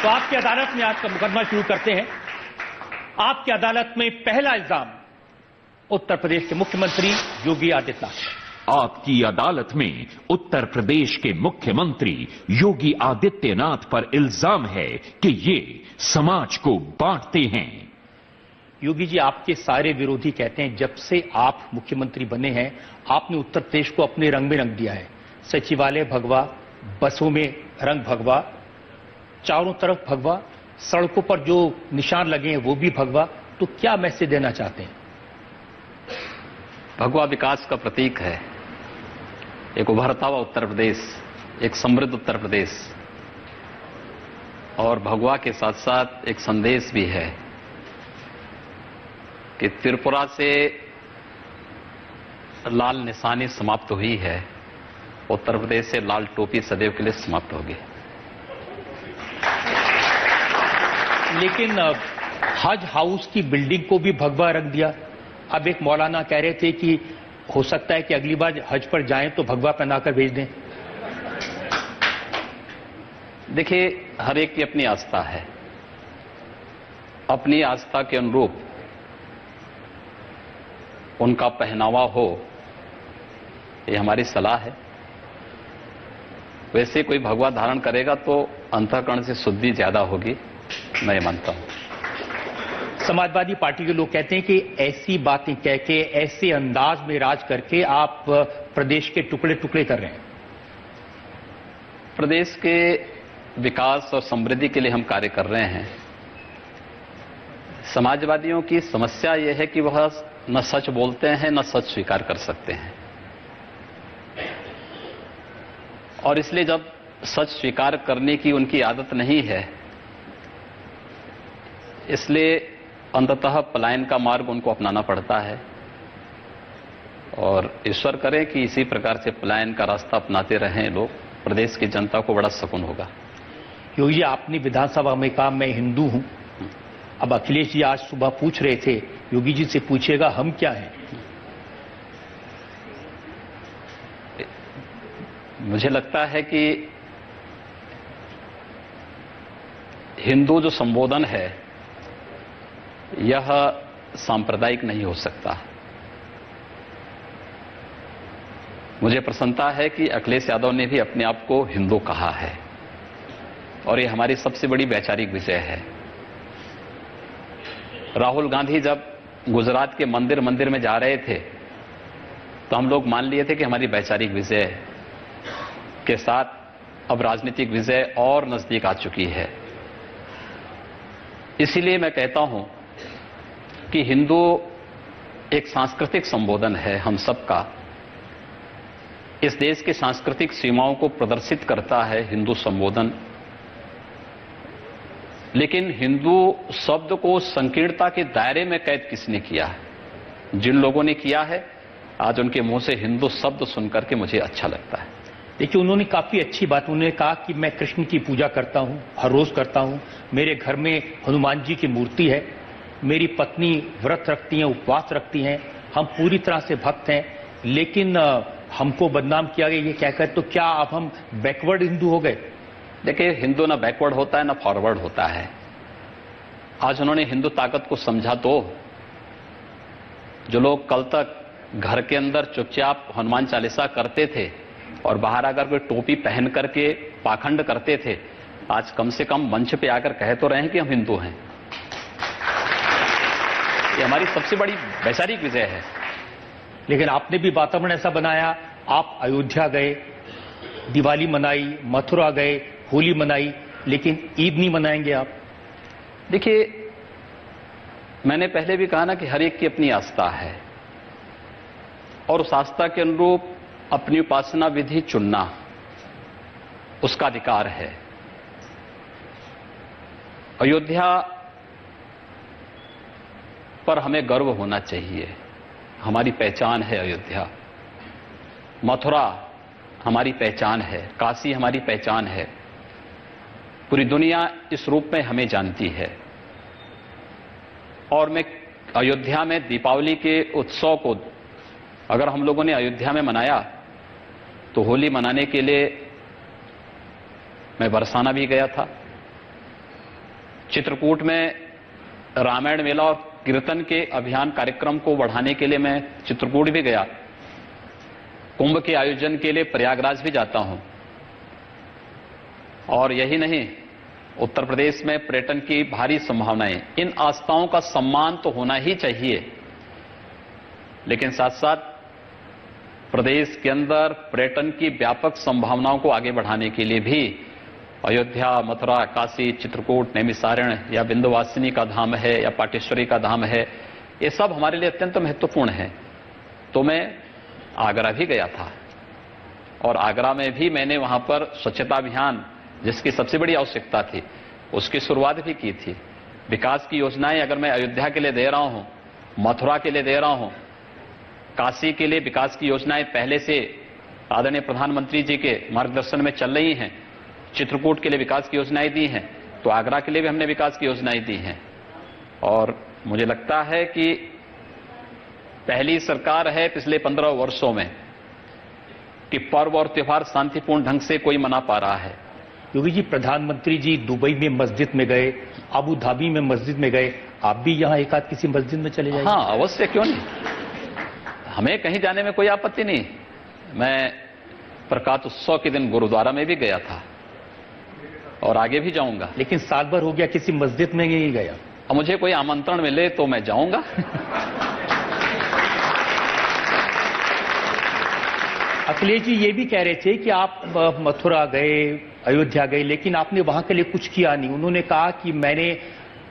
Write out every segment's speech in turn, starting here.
तो आपकी अदालत में आज का मुकदमा शुरू करते हैं। आपकी अदालत में पहला इल्जाम उत्तर प्रदेश के मुख्यमंत्री योगी आदित्यनाथ। आपकी अदालत में उत्तर प्रदेश के मुख्यमंत्री योगी आदित्यनाथ पर इल्जाम है कि ये समाज को बांटते हैं। योगी जी, आपके सारे विरोधी कहते हैं जब से आप मुख्यमंत्री बने हैं आपने उत्तर प्रदेश को अपने रंग में रंग दिया है। सचिवालय भगवा, बसों में रंग भगवा, चारों तरफ भगवा, सड़कों पर जो निशान लगे हैं वो भी भगवा। तो क्या मैसेज देना चाहते हैं? भगवा विकास का प्रतीक है, एक उभरता हुआ उत्तर प्रदेश, एक समृद्ध उत्तर प्रदेश, और भगवा के साथ साथ एक संदेश भी है कि त्रिपुरा से लाल निशानी समाप्त हुई है, उत्तर प्रदेश से लाल टोपी सदैव के लिए समाप्त होगी। लेकिन हज हाउस की बिल्डिंग को भी भगवा रंग दिया। अब एक मौलाना कह रहे थे कि हो सकता है कि अगली बार हज पर जाएं तो भगवा पहनाकर भेज दें। देखिए, हर एक की अपनी आस्था है, अपनी आस्था के अनुरूप उनका पहनावा हो, ये हमारी सलाह है। वैसे कोई भगवा धारण करेगा तो अंतःकरण से शुद्धि ज्यादा होगी, मैं मानता हूं। समाजवादी पार्टी के लोग कहते हैं कि ऐसी बातें कह के, ऐसे अंदाज में राज करके आप प्रदेश के टुकड़े टुकड़े कर रहे हैं। प्रदेश के विकास और समृद्धि के लिए हम कार्य कर रहे हैं। समाजवादियों की समस्या यह है कि वह न सच बोलते हैं न सच स्वीकार कर सकते हैं, और इसलिए जब सच स्वीकार करने की उनकी आदत नहीं है, इसलिए अंततः पलायन का मार्ग उनको अपनाना पड़ता है। और ईश्वर करे कि इसी प्रकार से पलायन का रास्ता अपनाते रहें लोग, प्रदेश की जनता को बड़ा सुकून होगा। योगी जी, आपने विधानसभा में कहा मैं हिंदू हूं। अब अखिलेश जी आज सुबह पूछ रहे थे, योगी जी से पूछिएगा हम क्या हैं? मुझे लगता है कि हिंदू जो संबोधन है यह सांप्रदायिक नहीं हो सकता। मुझे प्रसन्नता है कि अखिलेश यादव ने भी अपने आप को हिंदू कहा है, और यह हमारी सबसे बड़ी वैचारिक विजय है। राहुल गांधी जब गुजरात के मंदिर मंदिर में जा रहे थे तो हम लोग मान लिए थे कि हमारी वैचारिक विजय के साथ अब राजनीतिक विजय और नजदीक आ चुकी है। इसीलिए मैं कहता हूं कि हिंदू एक सांस्कृतिक संबोधन है हम सबका। इस देश की सांस्कृतिक सीमाओं को प्रदर्शित करता है हिंदू संबोधन। लेकिन हिंदू शब्द को संकीर्णता के दायरे में कैद किसने किया है? जिन लोगों ने किया है, आज उनके मुंह से हिंदू शब्द सुनकर के मुझे अच्छा लगता है। देखिए, उन्होंने काफी अच्छी बात, उन्होंने कहा कि मैं कृष्ण की पूजा करता हूं, हर रोज करता हूं, मेरे घर में हनुमान जी की मूर्ति है, मेरी पत्नी व्रत रखती हैं, उपवास रखती हैं, हम पूरी तरह से भक्त हैं। लेकिन हमको बदनाम किया गया ये कहकर, तो क्या अब हम बैकवर्ड हिंदू हो गए? देखिए, हिंदू ना बैकवर्ड होता है ना फॉरवर्ड होता है। आज उन्होंने हिंदू ताकत को समझा तो जो लोग कल तक घर के अंदर चुपचाप हनुमान चालीसा करते थे और बाहर आकर कोई टोपी पहन करके पाखंड करते थे, आज कम से कम मंच पे आकर कह तो रहे हैं कि हम हिंदू हैं। ये हमारी सबसे बड़ी वैचारिक विजय है। लेकिन आपने भी वातावरण ऐसा बनाया, आप अयोध्या गए, दिवाली मनाई, मथुरा गए, होली मनाई, लेकिन ईद नहीं मनाएंगे आप। देखिए, मैंने पहले भी कहा ना कि हर एक की अपनी आस्था है, और उस आस्था के अनुरूप अपनी उपासना विधि चुनना उसका अधिकार है। अयोध्या पर हमें गर्व होना चाहिए, हमारी पहचान है अयोध्या। मथुरा हमारी पहचान है, काशी हमारी पहचान है, पूरी दुनिया इस रूप में हमें जानती है। और मैं अयोध्या में दीपावली के उत्सव को अगर हम लोगों ने अयोध्या में मनाया तो होली मनाने के लिए मैं बरसाना भी गया था, चित्रकूट में रामायण मेला और कीर्तन के अभियान कार्यक्रम को बढ़ाने के लिए मैं चित्रकूट भी गया। कुंभ के आयोजन के लिए प्रयागराज भी जाता हूं। और यही नहीं, उत्तर प्रदेश में पर्यटन की भारी संभावनाएं, इन आस्थाओं का सम्मान तो होना ही चाहिए, लेकिन साथ साथ प्रदेश के अंदर पर्यटन की व्यापक संभावनाओं को आगे बढ़ाने के लिए भी अयोध्या, मथुरा, काशी, चित्रकूट, नैमिषारण्य या विंध्यवासिनी का धाम है या पाटेश्वरी का धाम है, ये सब हमारे लिए अत्यंत महत्वपूर्ण है। तो मैं आगरा भी गया था और आगरा में भी मैंने वहां पर स्वच्छता अभियान, जिसकी सबसे बड़ी आवश्यकता थी, उसकी शुरुआत भी की थी। विकास की योजनाएं अगर मैं अयोध्या के लिए दे रहा हूं, मथुरा के लिए दे रहा हूं, काशी के लिए विकास की योजनाएं पहले से आदरणीय प्रधानमंत्री जी के मार्गदर्शन में चल रही हैं, चित्रकूट के लिए विकास की योजनाएं दी हैं, तो आगरा के लिए भी हमने विकास की योजनाएं दी हैं। और मुझे लगता है कि पहली सरकार है पिछले 15 वर्षों में कि पर्व और त्योहार शांतिपूर्ण ढंग से कोई मना पा रहा है। योगी जी, प्रधानमंत्री जी दुबई में मस्जिद में गए, अबू धाबी में मस्जिद में गए, आप भी यहां एक आध किसी मस्जिद में चले जाइए। हाँ, अवश्य, क्यों नहीं, हमें कहीं जाने में कोई आपत्ति नहीं। मैं प्रकाश उत्सव के दिन गुरुद्वारा में भी गया था और आगे भी जाऊंगा। लेकिन साल भर हो गया किसी मस्जिद में नहीं गया। अब मुझे कोई आमंत्रण मिले तो मैं जाऊंगा। अखिलेश जी ये भी कह रहे थे कि आप मथुरा गए, अयोध्या गए, लेकिन आपने वहां के लिए कुछ किया नहीं। उन्होंने कहा कि मैंने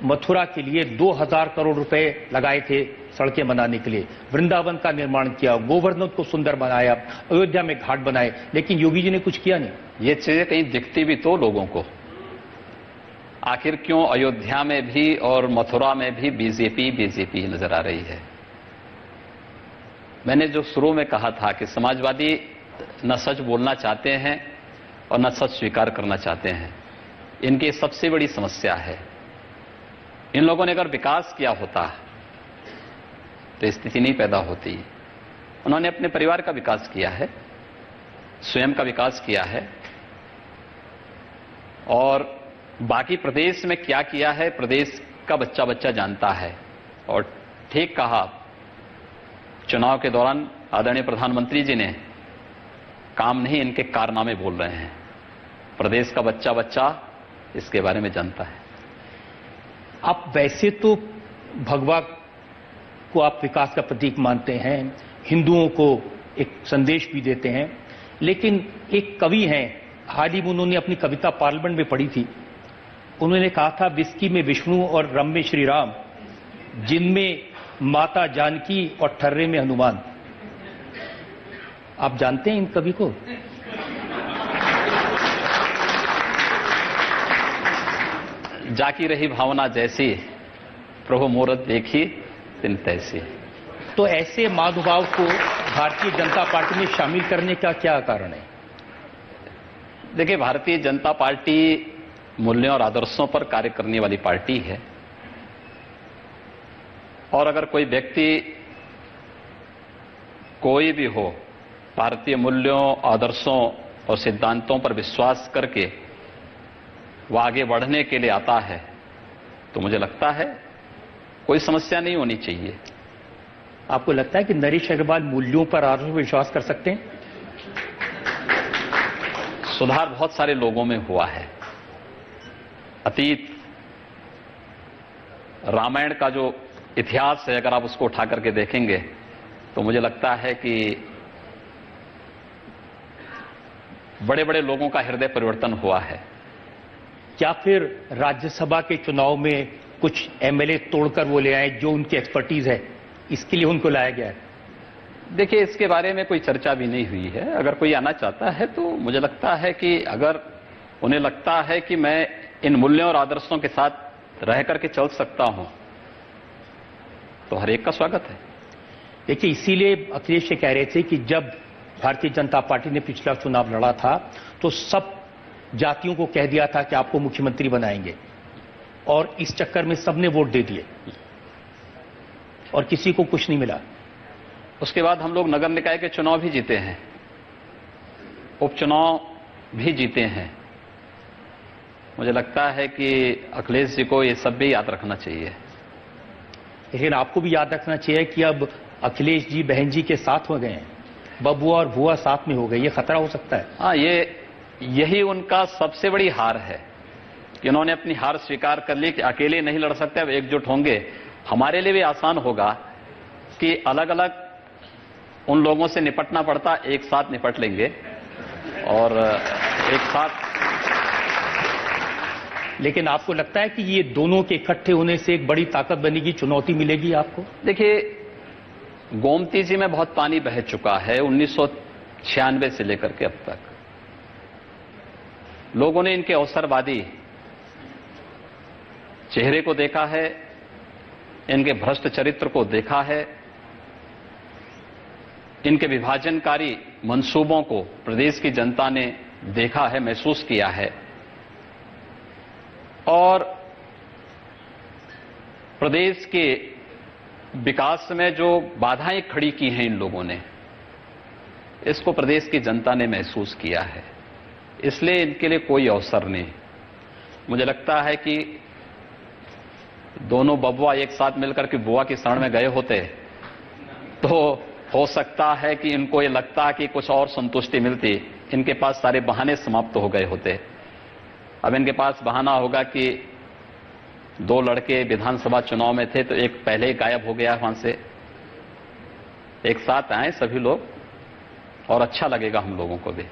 मथुरा के लिए 2000 करोड़ रुपए लगाए थे सड़कें बनाने के लिए, वृंदावन का निर्माण किया, गोवर्धन को सुंदर बनाया, अयोध्या में घाट बनाए, लेकिन योगी जी ने कुछ किया नहीं। ये चीजें कहीं दिखती भी तो लोगों को, आखिर क्यों अयोध्या में भी और मथुरा में भी बीजेपी नजर आ रही है। मैंने जो शुरू में कहा था कि समाजवादी न सच बोलना चाहते हैं और न सच स्वीकार करना चाहते हैं, इनकी सबसे बड़ी समस्या है। इन लोगों ने अगर विकास किया होता तो स्थिति नहीं पैदा होती। उन्होंने अपने परिवार का विकास किया है, स्वयं का विकास किया है, और बाकी प्रदेश में क्या किया है प्रदेश का बच्चा बच्चा जानता है। और ठीक कहा, चुनाव के दौरान आदरणीय प्रधानमंत्री जी ने काम नहीं, इनके कारनामे बोल रहे हैं। प्रदेश का बच्चा बच्चा इसके बारे में जानता है। आप वैसे तो भगवा को आप विकास का प्रतीक मानते हैं, हिंदुओं को एक संदेश भी देते हैं, लेकिन एक कवि हैं, हाल ही में उन्होंने अपनी कविता पार्लियामेंट में पढ़ी थी। उन्होंने कहा था, विस्की में विष्णु और रम में श्री राम, जिनमें माता जानकी और ठर्रे में हनुमान। आप जानते हैं इन कवि को? जाकी रही भावना जैसी, प्रभु मूरत देखी तिन तैसी। तो ऐसे महानुभाव को भारतीय जनता पार्टी में शामिल करने का क्या कारण है? देखिए, भारतीय जनता पार्टी मूल्यों और आदर्शों पर कार्य करने वाली पार्टी है, और अगर कोई व्यक्ति कोई भी हो भारतीय मूल्यों, आदर्शों और सिद्धांतों पर विश्वास करके वो आगे बढ़ने के लिए आता है, तो मुझे लगता है कोई समस्या नहीं होनी चाहिए। आपको लगता है कि नरेश अग्रवाल मूल्यों पर आदर्शों पर विश्वास कर सकते हैं? सुधार बहुत सारे लोगों में हुआ है। अतीत रामायण का जो इतिहास है, अगर आप उसको उठा करके देखेंगे तो मुझे लगता है कि बड़े बड़े लोगों का हृदय परिवर्तन हुआ है। क्या फिर राज्यसभा के चुनाव में कुछ एमएलए तोड़कर वो ले आए जो उनकी एक्सपर्टीज है, इसके लिए उनको लाया गया है? देखिए, इसके बारे में कोई चर्चा भी नहीं हुई है। अगर कोई आना चाहता है तो मुझे लगता है कि अगर उन्हें लगता है कि मैं इन मूल्यों और आदर्शों के साथ रह करके चल सकता हूं, तो हर एक का स्वागत है। देखिए, इसीलिए अखिलेश ये कह रहे थे कि जब भारतीय जनता पार्टी ने पिछला चुनाव लड़ा था तो सब जातियों को कह दिया था कि आपको मुख्यमंत्री बनाएंगे, और इस चक्कर में सबने वोट दे दिए और किसी को कुछ नहीं मिला। उसके बाद हम लोग नगर निकाय के चुनाव भी जीते हैं, उपचुनाव भी जीते हैं, मुझे लगता है कि अखिलेश जी को ये सब भी याद रखना चाहिए। लेकिन आपको भी याद रखना चाहिए कि अब अखिलेश जी बहन जी के साथ हो गए हैं, बबुआ और बुआ साथ में हो गए, ये खतरा हो सकता है। हाँ, यही उनका सबसे बड़ी हार है कि उन्होंने अपनी हार स्वीकार कर ली कि अकेले नहीं लड़ सकते, अब एकजुट होंगे। हमारे लिए भी आसान होगा कि अलग अलग उन लोगों से निपटना पड़ता, एक साथ निपट लेंगे और एक साथ। लेकिन आपको लगता है कि ये दोनों के इकट्ठे होने से एक बड़ी ताकत बनेगी, चुनौती मिलेगी आपको? देखिए, गोमती जी में बहुत पानी बह चुका है 1996 से लेकर के अब तक। लोगों ने इनके अवसरवादी चेहरे को देखा है, इनके भ्रष्ट चरित्र को देखा है, इनके विभाजनकारी मंसूबों को प्रदेश की जनता ने देखा है, महसूस किया है। और प्रदेश के विकास में जो बाधाएं खड़ी की हैं इन लोगों ने, इसको प्रदेश की जनता ने महसूस किया है। इसलिए इनके लिए कोई अवसर नहीं। मुझे लगता है कि दोनों बबुआ एक साथ मिलकर के बुआ की शरण में गए होते तो हो सकता है कि इनको ये लगता कि कुछ और संतुष्टि मिलती। इनके पास सारे बहाने समाप्त हो गए होते। अब इनके पास बहाना होगा कि दो लड़के विधानसभा चुनाव में थे तो एक पहले ही गायब हो गया वहां से। एक साथ आए सभी लोग और अच्छा लगेगा हम लोगों को भी।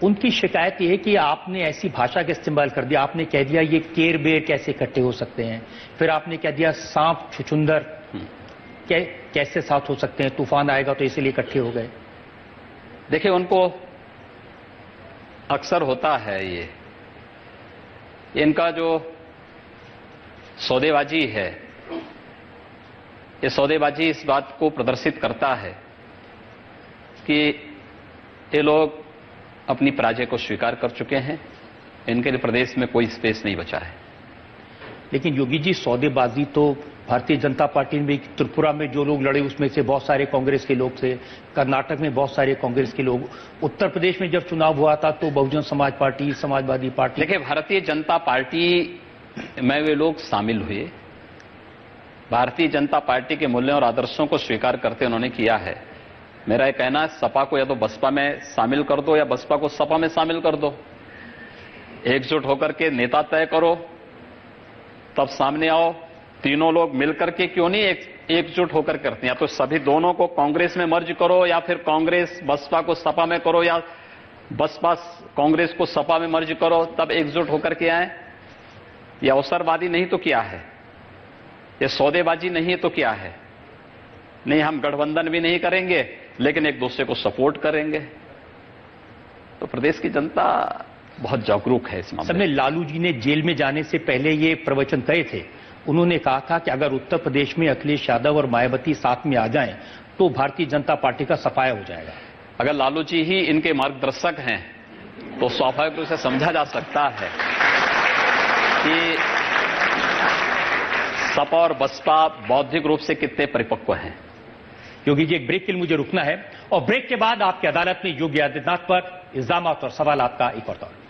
उनकी शिकायत यह है कि आपने ऐसी भाषा का इस्तेमाल कर दिया, आपने कह दिया ये केर बेर कैसे इकट्ठे हो सकते हैं, फिर आपने कह दिया सांप छुछुंदर कैसे साथ हो सकते हैं, तूफान आएगा तो इसीलिए इकट्ठे हो गए। देखिए, उनको अक्सर होता है इनका जो सौदेबाजी है, ये सौदेबाजी इस बात को प्रदर्शित करता है कि ये लोग अपनी पराजय को स्वीकार कर चुके हैं। इनके लिए प्रदेश में कोई स्पेस नहीं बचा है। लेकिन योगी जी, सौदेबाजी तो भारतीय जनता पार्टी में, त्रिपुरा में जो लोग लड़े उसमें से बहुत सारे कांग्रेस के लोग थे, कर्नाटक में बहुत सारे कांग्रेस के लोग, उत्तर प्रदेश में जब चुनाव हुआ था तो बहुजन समाज पार्टी, समाजवादी पार्टी। देखिए, भारतीय जनता पार्टी में वे लोग शामिल हुए, भारतीय जनता पार्टी के मूल्यों और आदर्शों को स्वीकार करते उन्होंने किया है। मेरा यह कहना है, सपा को या तो बसपा में शामिल कर दो या बसपा को सपा में शामिल कर दो। एकजुट होकर के नेता तय करो, तब सामने आओ। तीनों लोग मिलकर के क्यों नहीं एकजुट होकर करते हैं? या तो सभी दोनों को कांग्रेस में मर्ज करो, या फिर कांग्रेस बसपा को सपा में करो, या बसपा कांग्रेस को सपा में मर्ज करो, तब एकजुट होकर के आए। ये अवसरवादी नहीं तो क्या है? ये सौदेबाजी नहीं तो क्या है? नहीं, हम गठबंधन भी नहीं करेंगे लेकिन एक दूसरे को सपोर्ट करेंगे। तो प्रदेश की जनता बहुत जागरूक है इस मामले में। लालू जी ने जेल में जाने से पहले ये प्रवचन तय थे। उन्होंने कहा था कि अगर उत्तर प्रदेश में अखिलेश यादव और मायावती साथ में आ जाएं तो भारतीय जनता पार्टी का सफाया हो जाएगा। अगर लालू जी ही इनके मार्गदर्शक हैं तो स्वाभाविक रूप से समझा जा सकता है कि सपा और बसपा बौद्धिक रूप से कितने परिपक्व हैं। योगी जी, एक ब्रेक के लिए मुझे रुकना है और ब्रेक के बाद आपकी अदालत में योगी आदित्यनाथ पर इल्जामात और सवालात का एक और दौर।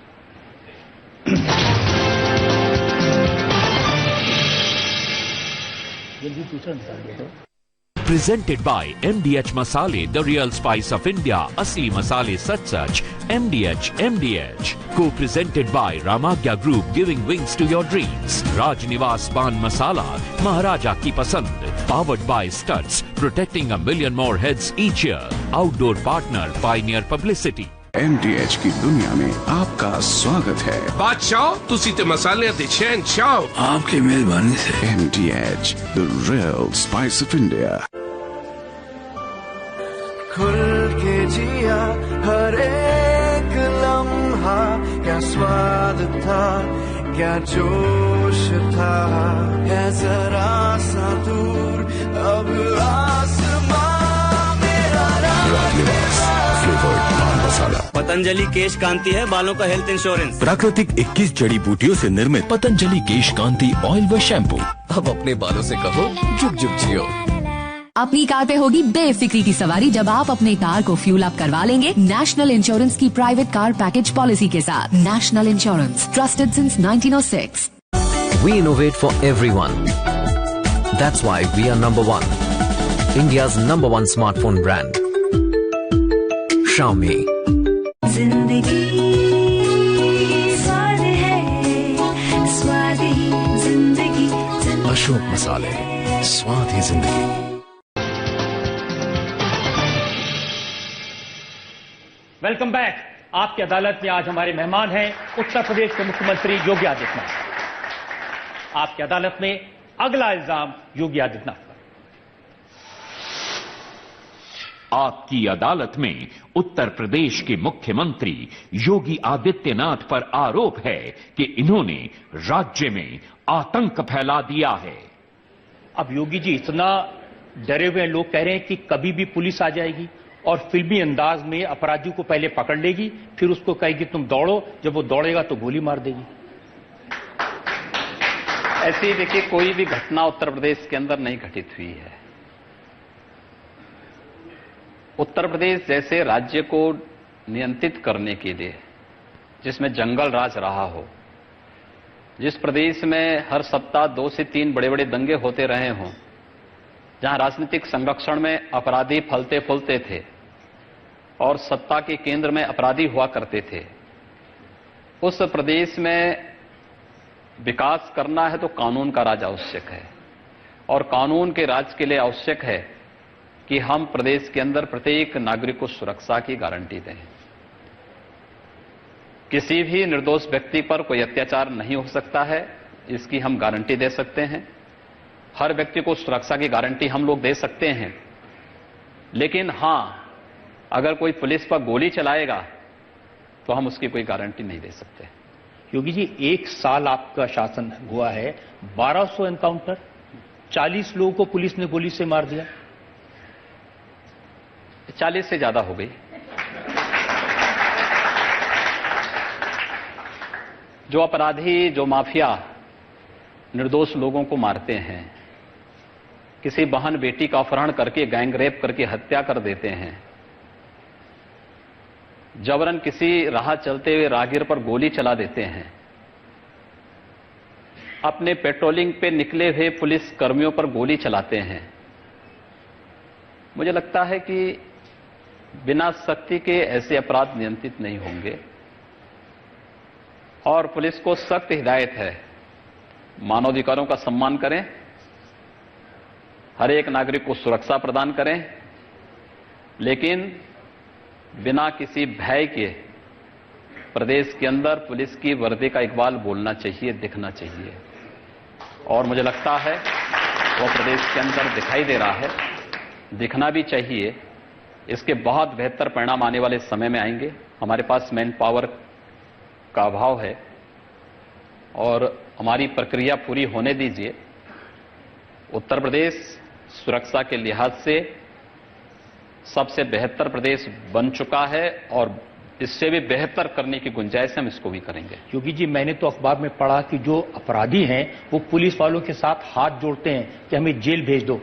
Presented by MDH Masale, the real spice of India. Asli masale sach sach. MDH. Co-presented by Ramagya Group, giving wings to your dreams. Rajnivas Pan Masala, Maharaja ki pasand. Powered by Studs, protecting 1 million more heads each year. Outdoor partner, Pioneer Publicity. MDH की दुनिया में आपका स्वागत है। बादशाह, तुसी ते मसाले ते शहंशाह। आपकी मेहरबानी से। MDH, the real spice of India. खुल के जिया हर एक लम्हा, क्या स्वाद था, क्या जोश था, है जरा सा दूर अब आसमां मेरा। राजनिवास फ्लेवर्ड पान मसाला। पतंजलि केश कांति है बालों का हेल्थ इंश्योरेंस। प्राकृतिक 21 जड़ी बूटियों से निर्मित पतंजलि केश कांति ऑयल व शैम्पू। अब अपने बालों से कहो जुग जुग जियो। अपनी कार पे होगी बेफिक्री की सवारी जब आप अपनी कार को फ्यूल अप करवा लेंगे नेशनल इंश्योरेंस की प्राइवेट कार पैकेज पॉलिसी के साथ। National insurance, trusted since 1906। We innovate for everyone. That's why we are number one. India's number one smartphone brand. Xiaomi. जिंदगी स्वाद है, स्वाद ही जिंदगी। अशोक मसाले, स्वाद ही जिंदगी। Welcome back. आपकी अदालत में आज हमारे मेहमान हैं उत्तर प्रदेश के मुख्यमंत्री योगी आदित्यनाथ। आपकी अदालत में अगला इल्जाम योगी आदित्यनाथ पर। आपकी अदालत में उत्तर प्रदेश के मुख्यमंत्री योगी आदित्यनाथ पर आरोप है कि इन्होंने राज्य में आतंक फैला दिया है। अब योगी जी इतना डरे हुए लोग कह रहे हैं कि कभी भी पुलिस आ जाएगी और फिल्मी अंदाज में अपराधी को पहले पकड़ लेगी, फिर उसको कहेगी तुम दौड़ो, जब वो दौड़ेगा तो गोली मार देगी। ऐसी देखिए कोई भी घटना उत्तर प्रदेश के अंदर नहीं घटित हुई है। उत्तर प्रदेश जैसे राज्य को नियंत्रित करने के लिए, जिसमें जंगल राज रहा हो, जिस प्रदेश में हर सप्ताह 2 से 3 बड़े बड़े दंगे होते रहे हों, जहां राजनीतिक संरक्षण में अपराधी फलते फूलते थे और सत्ता के केंद्र में अपराधी हुआ करते थे, उस प्रदेश में विकास करना है तो कानून का राज आवश्यक है। और कानून के राज के लिए आवश्यक है कि हम प्रदेश के अंदर प्रत्येक नागरिक को सुरक्षा की गारंटी दें। किसी भी निर्दोष व्यक्ति पर कोई अत्याचार नहीं हो सकता है, इसकी हम गारंटी दे सकते हैं। हर व्यक्ति को सुरक्षा की गारंटी हम लोग दे सकते हैं। लेकिन हां, अगर कोई पुलिस पर गोली चलाएगा तो हम उसकी कोई गारंटी नहीं दे सकते। योगी जी 1 साल आपका शासन हुआ है, 1200 एनकाउंटर, 40 लोगों को पुलिस ने गोली से मार दिया। 40 से ज्यादा हो गई। जो अपराधी, जो माफिया निर्दोष लोगों को मारते हैं, किसी बहन बेटी का अपहरण करके गैंग रेप करके हत्या कर देते हैं, जबरन किसी राह चलते हुए राहगीर पर गोली चला देते हैं, अपने पेट्रोलिंग पे निकले हुए पुलिस कर्मियों पर गोली चलाते हैं, मुझे लगता है कि बिना सख्ती के ऐसे अपराध नियंत्रित नहीं होंगे। और पुलिस को सख्त हिदायत है, मानवाधिकारों का सम्मान करें, हर एक नागरिक को सुरक्षा प्रदान करें, लेकिन बिना किसी भय के प्रदेश के अंदर पुलिस की वर्दी का इकबाल बोलना चाहिए, दिखना चाहिए। और मुझे लगता है वो प्रदेश के अंदर दिखाई दे रहा है, दिखना भी चाहिए। इसके बहुत बेहतर परिणाम आने वाले समय में आएंगे। हमारे पास मैन पावर का अभाव है और हमारी प्रक्रिया पूरी होने दीजिए। उत्तर प्रदेश सुरक्षा के लिहाज से सबसे बेहतर प्रदेश बन चुका है और इससे भी बेहतर करने की गुंजाइश हम इसको भी करेंगे। योगी जी, मैंने तो अखबार में पढ़ा कि जो अपराधी हैं वो पुलिस वालों के साथ हाथ जोड़ते हैं कि हमें जेल भेज दो।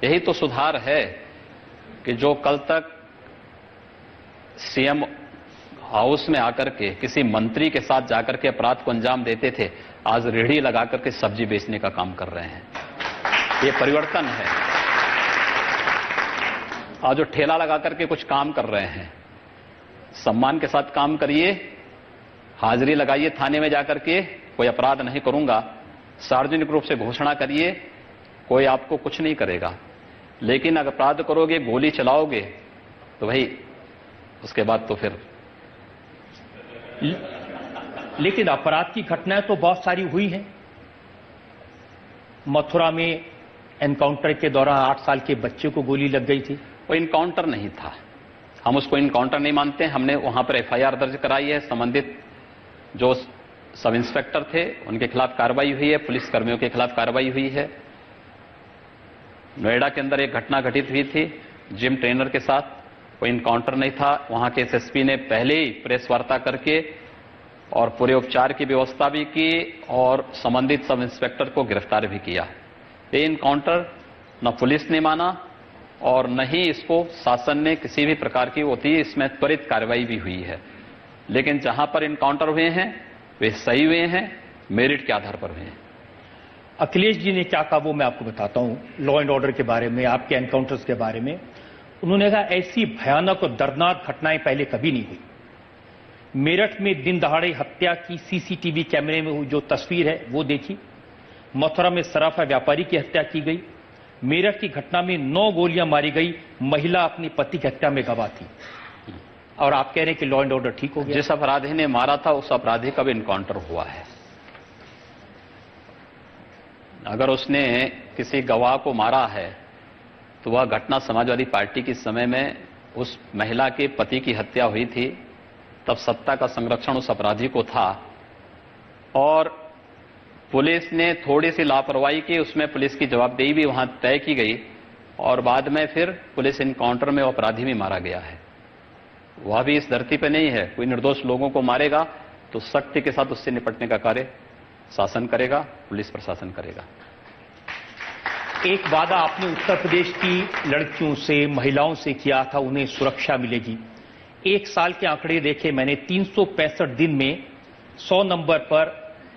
यही तो सुधार है कि जो कल तक सीएम हाउस में आकर के किसी मंत्री के साथ जाकर के अपराध को अंजाम देते थे, आज रेहड़ी लगा करके सब्जी बेचने का काम कर रहे हैं। ये परिवर्तन है। आज जो ठेला लगा करके कुछ काम कर रहे हैं, सम्मान के साथ काम करिए, हाजिरी लगाइए थाने में जाकर के, कोई अपराध नहीं करूंगा, सार्वजनिक रूप से घोषणा करिए, कोई आपको कुछ नहीं करेगा। लेकिन अगर अपराध करोगे, गोली चलाओगे, तो भाई उसके बाद तो फिर। लेकिन अपराध की घटनाएं तो बहुत सारी हुई हैं। मथुरा में एनकाउंटर के दौरान 8 साल के बच्चे को गोली लग गई थी। वो इनकाउंटर नहीं था, हम उसको इनकाउंटर नहीं मानते। हमने वहां पर एफआईआर दर्ज कराई है, संबंधित जो सब इंस्पेक्टर थे उनके खिलाफ कार्रवाई हुई है, पुलिस कर्मियों के खिलाफ कार्रवाई हुई है। नोएडा के अंदर एक घटना घटित हुई थी जिम ट्रेनर के साथ, कोई इनकाउंटर नहीं था। वहां के एसएसपी ने पहले ही प्रेस वार्ता करके और पूरे उपचार की व्यवस्था भी की और संबंधित सब इंस्पेक्टर को गिरफ्तार भी किया। ये इनकाउंटर न पुलिस ने माना और न ही इसको शासन ने किसी भी प्रकार की होती है इसमें त्वरित कार्रवाई भी हुई है। लेकिन जहां पर इनकाउंटर हुए हैं वे सही हुए हैं, मेरिट के आधार पर हुए हैं। अखिलेश जी ने क्या कहा वो मैं आपको बताता हूं, लॉ एंड ऑर्डर के बारे में, आपके एनकाउंटर्स के बारे में। उन्होंने कहा ऐसी भयानक और दर्दनाक घटनाएं पहले कभी नहीं हुई। मेरठ में दिन दहाड़े हत्या की सीसीटीवी कैमरे में हुई जो तस्वीर है वो देखी। मथुरा में सराफा व्यापारी की हत्या की गई। मेरठ की घटना में 9 गोलियां मारी गई, महिला अपने पति की हत्या में गवाह थी। और आप कह रहे हैं कि लॉ एंड ऑर्डर ठीक हो गया। जिस अपराधी ने मारा था उस अपराधी का भी इनकाउंटर हुआ है। अगर उसने किसी गवाह को मारा है तो वह घटना समाजवादी पार्टी के समय में उस महिला के पति की हत्या हुई थी, तब सत्ता का संरक्षण उस अपराधी को था और पुलिस ने थोड़ी सी लापरवाही की, उसमें पुलिस की जवाबदेही भी वहां तय की गई और बाद में फिर पुलिस इनकाउंटर में वो अपराधी भी मारा गया है। वह भी इस धरती पे नहीं है। कोई निर्दोष लोगों को मारेगा तो सख्ती के साथ उससे निपटने का कार्य शासन करेगा, पुलिस प्रशासन करेगा। एक वादा आपने उत्तर प्रदेश की लड़कियों से, महिलाओं से किया था, उन्हें सुरक्षा मिलेगी। 1 साल के आंकड़े देखे मैंने, 365 दिन में 100 नंबर पर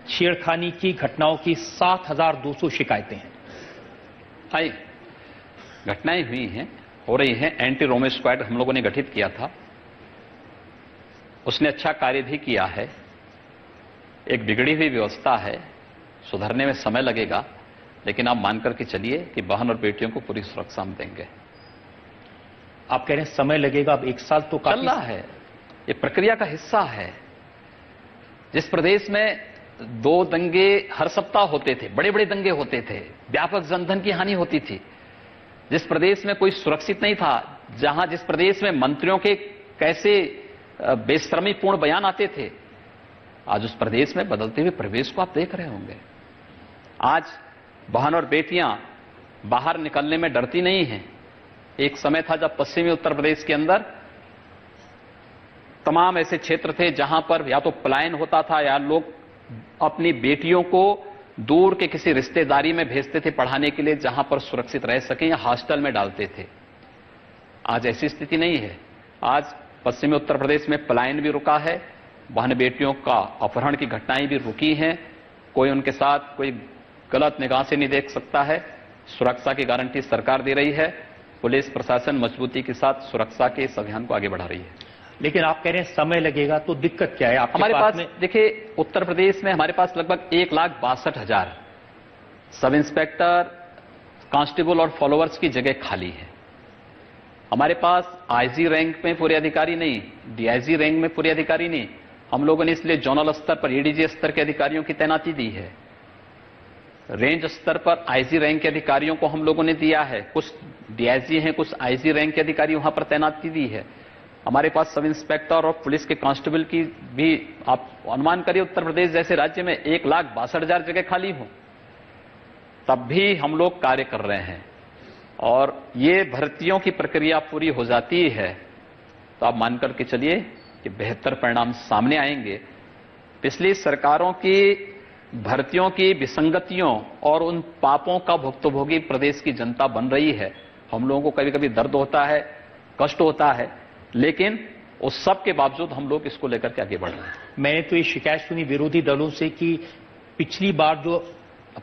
छेड़खानी की घटनाओं की 7,200 शिकायतें हैं। आई घटनाएं हुई हैं, हो रही हैं। एंटी रोमियो स्क्वाड हम लोगों ने गठित किया था, उसने अच्छा कार्य भी किया है। एक बिगड़ी हुई व्यवस्था है, सुधरने में समय लगेगा, लेकिन आप मानकर के चलिए कि बहन और बेटियों को पूरी सुरक्षा हम देंगे। आप कह रहे हैं समय लगेगा, अब 1 साल तो चल रहा है, ये प्रक्रिया का हिस्सा है। जिस प्रदेश में 2 दंगे हर सप्ताह होते थे, बड़े बड़े दंगे होते थे, व्यापक जनधन की हानि होती थी, जिस प्रदेश में कोई सुरक्षित नहीं था, जिस प्रदेश में मंत्रियों के कैसे बेशर्मीपूर्ण बयान आते थे, आज उस प्रदेश में बदलते हुए परिवेश को आप देख रहे होंगे। आज बहन और बेटियां बाहर निकलने में डरती नहीं हैं। एक समय था जब पश्चिमी उत्तर प्रदेश के अंदर तमाम ऐसे क्षेत्र थे जहां पर या तो पलायन होता था या लोग अपनी बेटियों को दूर के किसी रिश्तेदारी में भेजते थे पढ़ाने के लिए, जहां पर सुरक्षित रह सके, या हॉस्टल में डालते थे। आज ऐसी स्थिति नहीं है। आज पश्चिमी उत्तर प्रदेश में पलायन भी रुका है, बहन बेटियों का अपहरण की घटनाएं भी रुकी हैं। कोई उनके साथ कोई गलत निगाह से नहीं देख सकता है। सुरक्षा की गारंटी सरकार दे रही है। पुलिस प्रशासन मजबूती के साथ सुरक्षा के इस अभियान को आगे बढ़ा रही है। लेकिन आप कह रहे हैं समय लगेगा, तो दिक्कत क्या है हमारे पास? देखिए, उत्तर प्रदेश में हमारे पास लगभग 1,62,000 सब इंस्पेक्टर, कांस्टेबल और फॉलोअर्स की जगह खाली है। हमारे पास आईजी रैंक में पूरे अधिकारी नहीं, डीआईजी रैंक में पूरे अधिकारी नहीं। हम लोगों ने इसलिए जोनल स्तर पर एडीजी स्तर के अधिकारियों की तैनाती दी है। रेंज स्तर पर आईजी रैंक के अधिकारियों को हम लोगों ने दिया है। कुछ डीआईजी हैं, कुछ आईजी रैंक के अधिकारी वहां पर तैनाती दी है। हमारे पास सब इंस्पेक्टर और पुलिस के कांस्टेबल की भी, आप अनुमान करिए, उत्तर प्रदेश जैसे राज्य में 1,62,000 जगह खाली हो, तब भी हम लोग कार्य कर रहे हैं। और ये भर्तियों की प्रक्रिया पूरी हो जाती है तो आप मान करके चलिए कि बेहतर परिणाम सामने आएंगे। पिछली सरकारों की भर्तियों की विसंगतियों और उन पापों का भुक्तभोगी प्रदेश की जनता बन रही है। हम लोगों को कभी कभी दर्द होता है, कष्ट होता है, लेकिन उस सब के बावजूद हम लोग इसको लेकर के आगे बढ़ रहे हैं। मैंने तो ये शिकायत सुनी विरोधी दलों से कि पिछली बार जो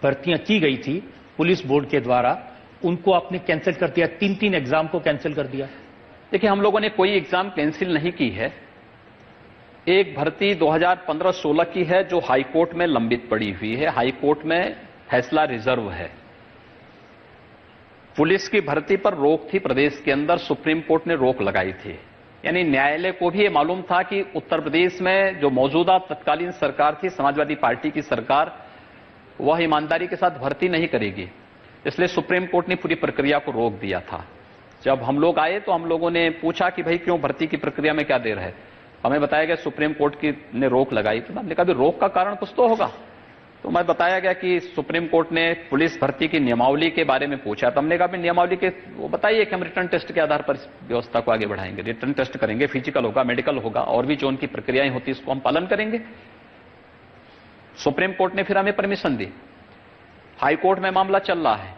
भर्तियां की गई थी पुलिस बोर्ड के द्वारा, उनको आपने कैंसिल कर दिया, 3 एग्जाम को कैंसिल कर दिया। देखिए, हम लोगों ने कोई एग्जाम कैंसिल नहीं की है। एक भर्ती 2015-16 की है जो हाई कोर्ट में लंबित पड़ी हुई है। हाई कोर्ट में फैसला रिजर्व है। पुलिस की भर्ती पर रोक थी प्रदेश के अंदर, सुप्रीम कोर्ट ने रोक लगाई थी। यानी न्यायालय को भी ये मालूम था कि उत्तर प्रदेश में जो मौजूदा तत्कालीन सरकार थी, समाजवादी पार्टी की सरकार, वह ईमानदारी के साथ भर्ती नहीं करेगी। इसलिए सुप्रीम कोर्ट ने पूरी प्रक्रिया को रोक दिया था। जब हम लोग आए तो हम लोगों ने पूछा कि भाई क्यों भर्ती की प्रक्रिया में क्या देर है। हमें बताया गया सुप्रीम कोर्ट की ने रोक लगाई। तो हमने कहा भी रोक का कारण कुछ तो होगा। तो मैं बताया गया कि सुप्रीम कोर्ट ने पुलिस भर्ती की नियमावली के बारे में पूछा। तो हमने कहा भी नियमावली के वो बताइए कि हम रिटर्न टेस्ट के आधार पर व्यवस्था को आगे बढ़ाएंगे। रिटर्न टेस्ट करेंगे, फिजिकल होगा, मेडिकल होगा, और भी जो उनकी प्रक्रियाएं होती है उसको हम पालन करेंगे। सुप्रीम कोर्ट ने फिर हमें परमिशन दी। हाई कोर्ट में मामला चल रहा है।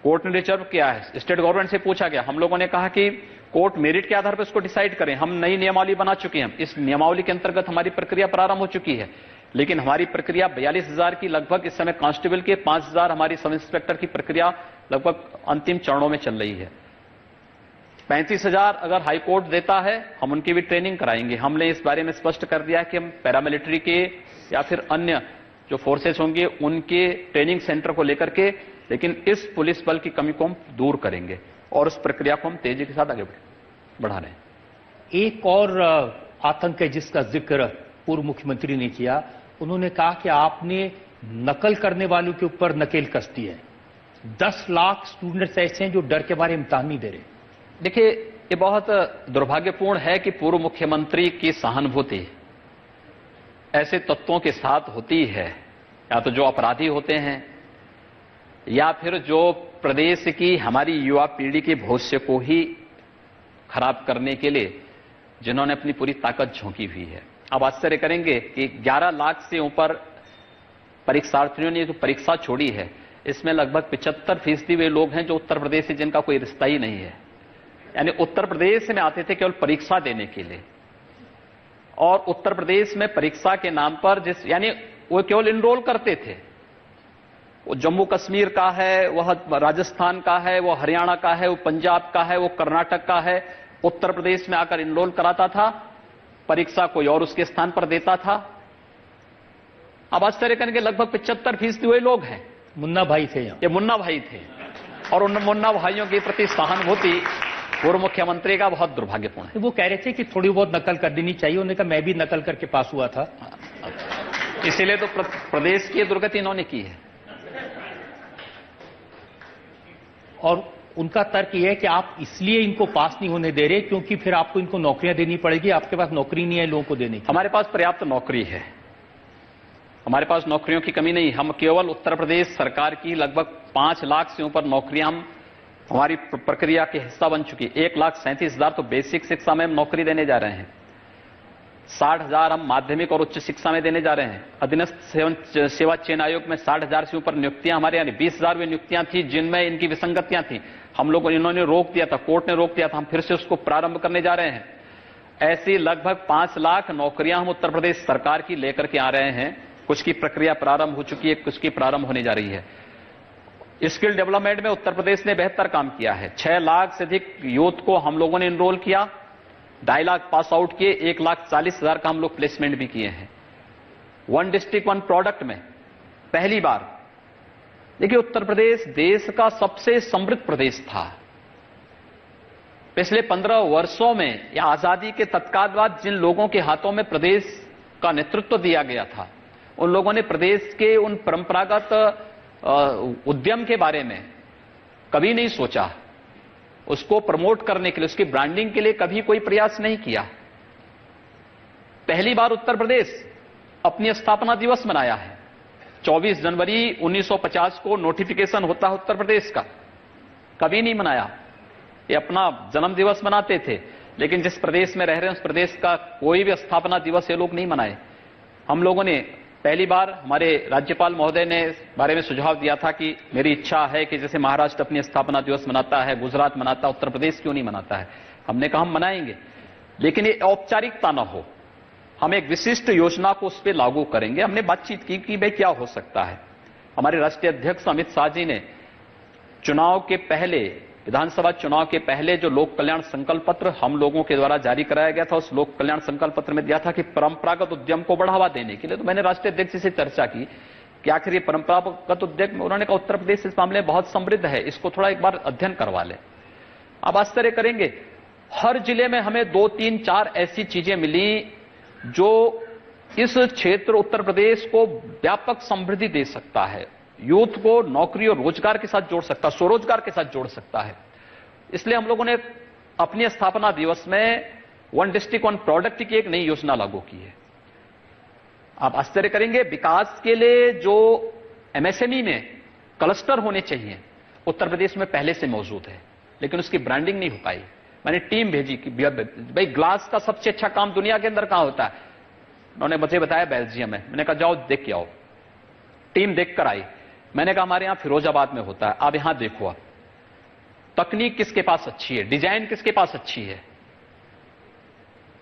कोर्ट ने रिजर्व किया है, स्टेट गवर्नमेंट से पूछा गया, हम लोगों ने कहा कि कोर्ट मेरिट के आधार पर इसको डिसाइड करें। हम नई नियमावली बना चुके हैं, इस नियमावली के अंतर्गत हमारी प्रक्रिया प्रारंभ हो चुकी है, लेकिन हमारी प्रक्रिया 42,000 की लगभग इस समय कांस्टेबल के 5,000 हमारी सब इंस्पेक्टर की प्रक्रिया लगभग अंतिम चरणों में चल रही है। 35,000 अगर हाईकोर्ट देता है हम उनकी भी ट्रेनिंग कराएंगे। हमने इस बारे में स्पष्ट कर दिया है कि हम पैरामिलिट्री के या फिर अन्य जो फोर्सेस होंगे उनके ट्रेनिंग सेंटर को लेकर के, लेकिन इस पुलिस बल की कमी को हम दूर करेंगे और उस प्रक्रिया को हम तेजी के साथ आगे बढ़ा रहे हैं। एक और आतंक है जिसका जिक्र पूर्व मुख्यमंत्री ने किया, उन्होंने कहा कि आपने नकल करने वालों के ऊपर नकेल कस दी है। 10 लाख स्टूडेंट्स ऐसे हैं जो डर के बारे में इम्तिहान नहीं दे रहे। देखिए, ये बहुत दुर्भाग्यपूर्ण है कि पूर्व मुख्यमंत्री की सहानुभूति ऐसे तत्वों के साथ होती है, या तो जो अपराधी होते हैं या फिर जो प्रदेश की हमारी युवा पीढ़ी के भविष्य को ही खराब करने के लिए जिन्होंने अपनी पूरी ताकत झोंकी हुई है। अब आश्चर्य करेंगे कि 11 लाख से ऊपर परीक्षार्थियों ने जो परीक्षा छोड़ी है, इसमें लगभग 75% वे लोग हैं जो उत्तर प्रदेश से जिनका कोई रिश्ता ही नहीं है, यानी उत्तर प्रदेश में आते थे केवल परीक्षा देने के लिए, और उत्तर प्रदेश में परीक्षा के नाम पर यानी वो केवल इनरोल करते थे। वो जम्मू कश्मीर का है, वह राजस्थान का है, वो हरियाणा का है, वो पंजाब का है, वो कर्नाटक का है, उत्तर प्रदेश में आकर इनरोल कराता था, परीक्षा कोई और उसके स्थान पर देता था। अब आश्चर्य करेंगे लगभग 75% वे लोग हैं। मुन्ना भाई थे, ये मुन्ना भाई थे, और उन मुन्ना भाइयों के प्रति सहानुभूति पूर्व मुख्यमंत्री का बहुत दुर्भाग्यपूर्ण है। वो कह रहे थे कि थोड़ी बहुत नकल कर देनी चाहिए, उन्होंने कहा मैं भी नकल करके पास हुआ था, इसीलिए तो प्रदेश की दुर्गति इन्होंने की है। और उनका तर्क यह है कि आप इसलिए इनको पास नहीं होने दे रहे क्योंकि फिर आपको इनको नौकरियां देनी पड़ेगी, आपके पास नौकरी नहीं है लोगों को देने की। हमारे पास पर्याप्त नौकरी है, हमारे पास नौकरियों की कमी नहीं। हम केवल उत्तर प्रदेश सरकार की लगभग 5 लाख से ऊपर नौकरियां हम हमारी प्रक्रिया के हिस्सा बन चुकी। 1,37,000 तो बेसिक शिक्षा में हम नौकरी देने जा रहे हैं, 60,000 हम माध्यमिक और उच्च शिक्षा में देने जा रहे हैं। अधीनस्थ सेवा चयन आयोग में 60,000 से ऊपर नियुक्तियां हमारे, यानी 20,000 वे नियुक्तियां थी जिनमें इनकी विसंगतियां थी, हम लोगों इन्होंने रोक दिया था, कोर्ट ने रोक दिया था, हम फिर से उसको प्रारंभ करने जा रहे हैं। ऐसी लगभग 5 लाख नौकरियां हम उत्तर प्रदेश सरकार की लेकर के आ रहे हैं। कुछ की प्रक्रिया प्रारंभ हो चुकी है, कुछ की प्रारंभ होने जा रही है। स्किल डेवलपमेंट में उत्तर प्रदेश ने बेहतर काम किया है। 6 लाख से अधिक यूथ को हम लोगों ने इनरोल किया, 2.5 लाख पास आउट किए, 1,40,000 का हम लोग प्लेसमेंट भी किए हैं। 1 डिस्ट्रिक्ट 1 प्रोडक्ट में पहली बार। देखिए, उत्तर प्रदेश देश का सबसे समृद्ध प्रदेश था। पिछले 15 वर्षों में या आजादी के तत्काल बाद जिन लोगों के हाथों में प्रदेश का नेतृत्व दिया गया था, उन लोगों ने प्रदेश के उन परंपरागत उद्यम के बारे में कभी नहीं सोचा, उसको प्रमोट करने के लिए, उसकी ब्रांडिंग के लिए कभी कोई प्रयास नहीं किया। पहली बार उत्तर प्रदेश अपनी स्थापना दिवस मनाया है। 24 जनवरी 1950 को नोटिफिकेशन होता है उत्तर प्रदेश का, कभी नहीं मनाया। ये अपना जन्म दिवस मनाते थे, लेकिन जिस प्रदेश में रह रहे हैं उस प्रदेश का कोई भी स्थापना दिवस ये लोग नहीं मनाए। हम लोगों ने पहली बार, हमारे राज्यपाल महोदय ने इस बारे में सुझाव दिया था कि मेरी इच्छा है कि जैसे महाराष्ट्र अपनी स्थापना दिवस मनाता है, गुजरात मनाता है, उत्तर प्रदेश क्यों नहीं मनाता है। हमने कहा हम मनाएंगे, लेकिन ये औपचारिकता ना हो, हम एक विशिष्ट योजना को उस पर लागू करेंगे। हमने बातचीत की कि भाई क्या हो सकता है। हमारे राष्ट्रीय अध्यक्ष अमित शाह जी ने चुनाव के पहले, विधानसभा चुनाव के पहले जो लोक कल्याण संकल्प पत्र हम लोगों के द्वारा जारी कराया गया था, उस लोक कल्याण संकल्प पत्र में दिया था कि परंपरागत उद्यम को बढ़ावा देने के लिए। तो मैंने राष्ट्रीय अध्यक्ष से चर्चा की कि आखिर ये परंपरागत उद्यम, उन्होंने कहा उत्तर प्रदेश इस मामले में बहुत समृद्ध है, इसको थोड़ा एक बार अध्ययन करवा ले। अब आश्चर्य करेंगे, हर जिले में हमें 2, 3, 4 ऐसी चीजें मिली जो इस क्षेत्र उत्तर प्रदेश को व्यापक समृद्धि दे सकता है, यूथ को नौकरी और रोजगार के साथ जोड़ सकता है, स्वरोजगार के साथ जोड़ सकता है। इसलिए हम लोगों ने अपनी स्थापना दिवस में 1 डिस्ट्रिक्ट 1 प्रोडक्ट की एक नई योजना लागू की है। आप आश्चर्य करेंगे, विकास के लिए जो एमएसएमई में क्लस्टर होने चाहिए उत्तर प्रदेश में पहले से मौजूद है, लेकिन उसकी ब्रांडिंग नहीं हो पाई। मैंने टीम भेजी कि भाई ग्लास का सबसे अच्छा काम दुनिया के अंदर कहां होता है। उन्होंने मुझे बताया बेल्जियम में। मैंने कहा जाओ देख के आओ। टीम देख कर आई। मैंने कहा हमारे यहां फिरोजाबाद में होता है, आप यहां देखो। आप तकनीक किसके पास अच्छी है, डिजाइन किसके पास अच्छी है।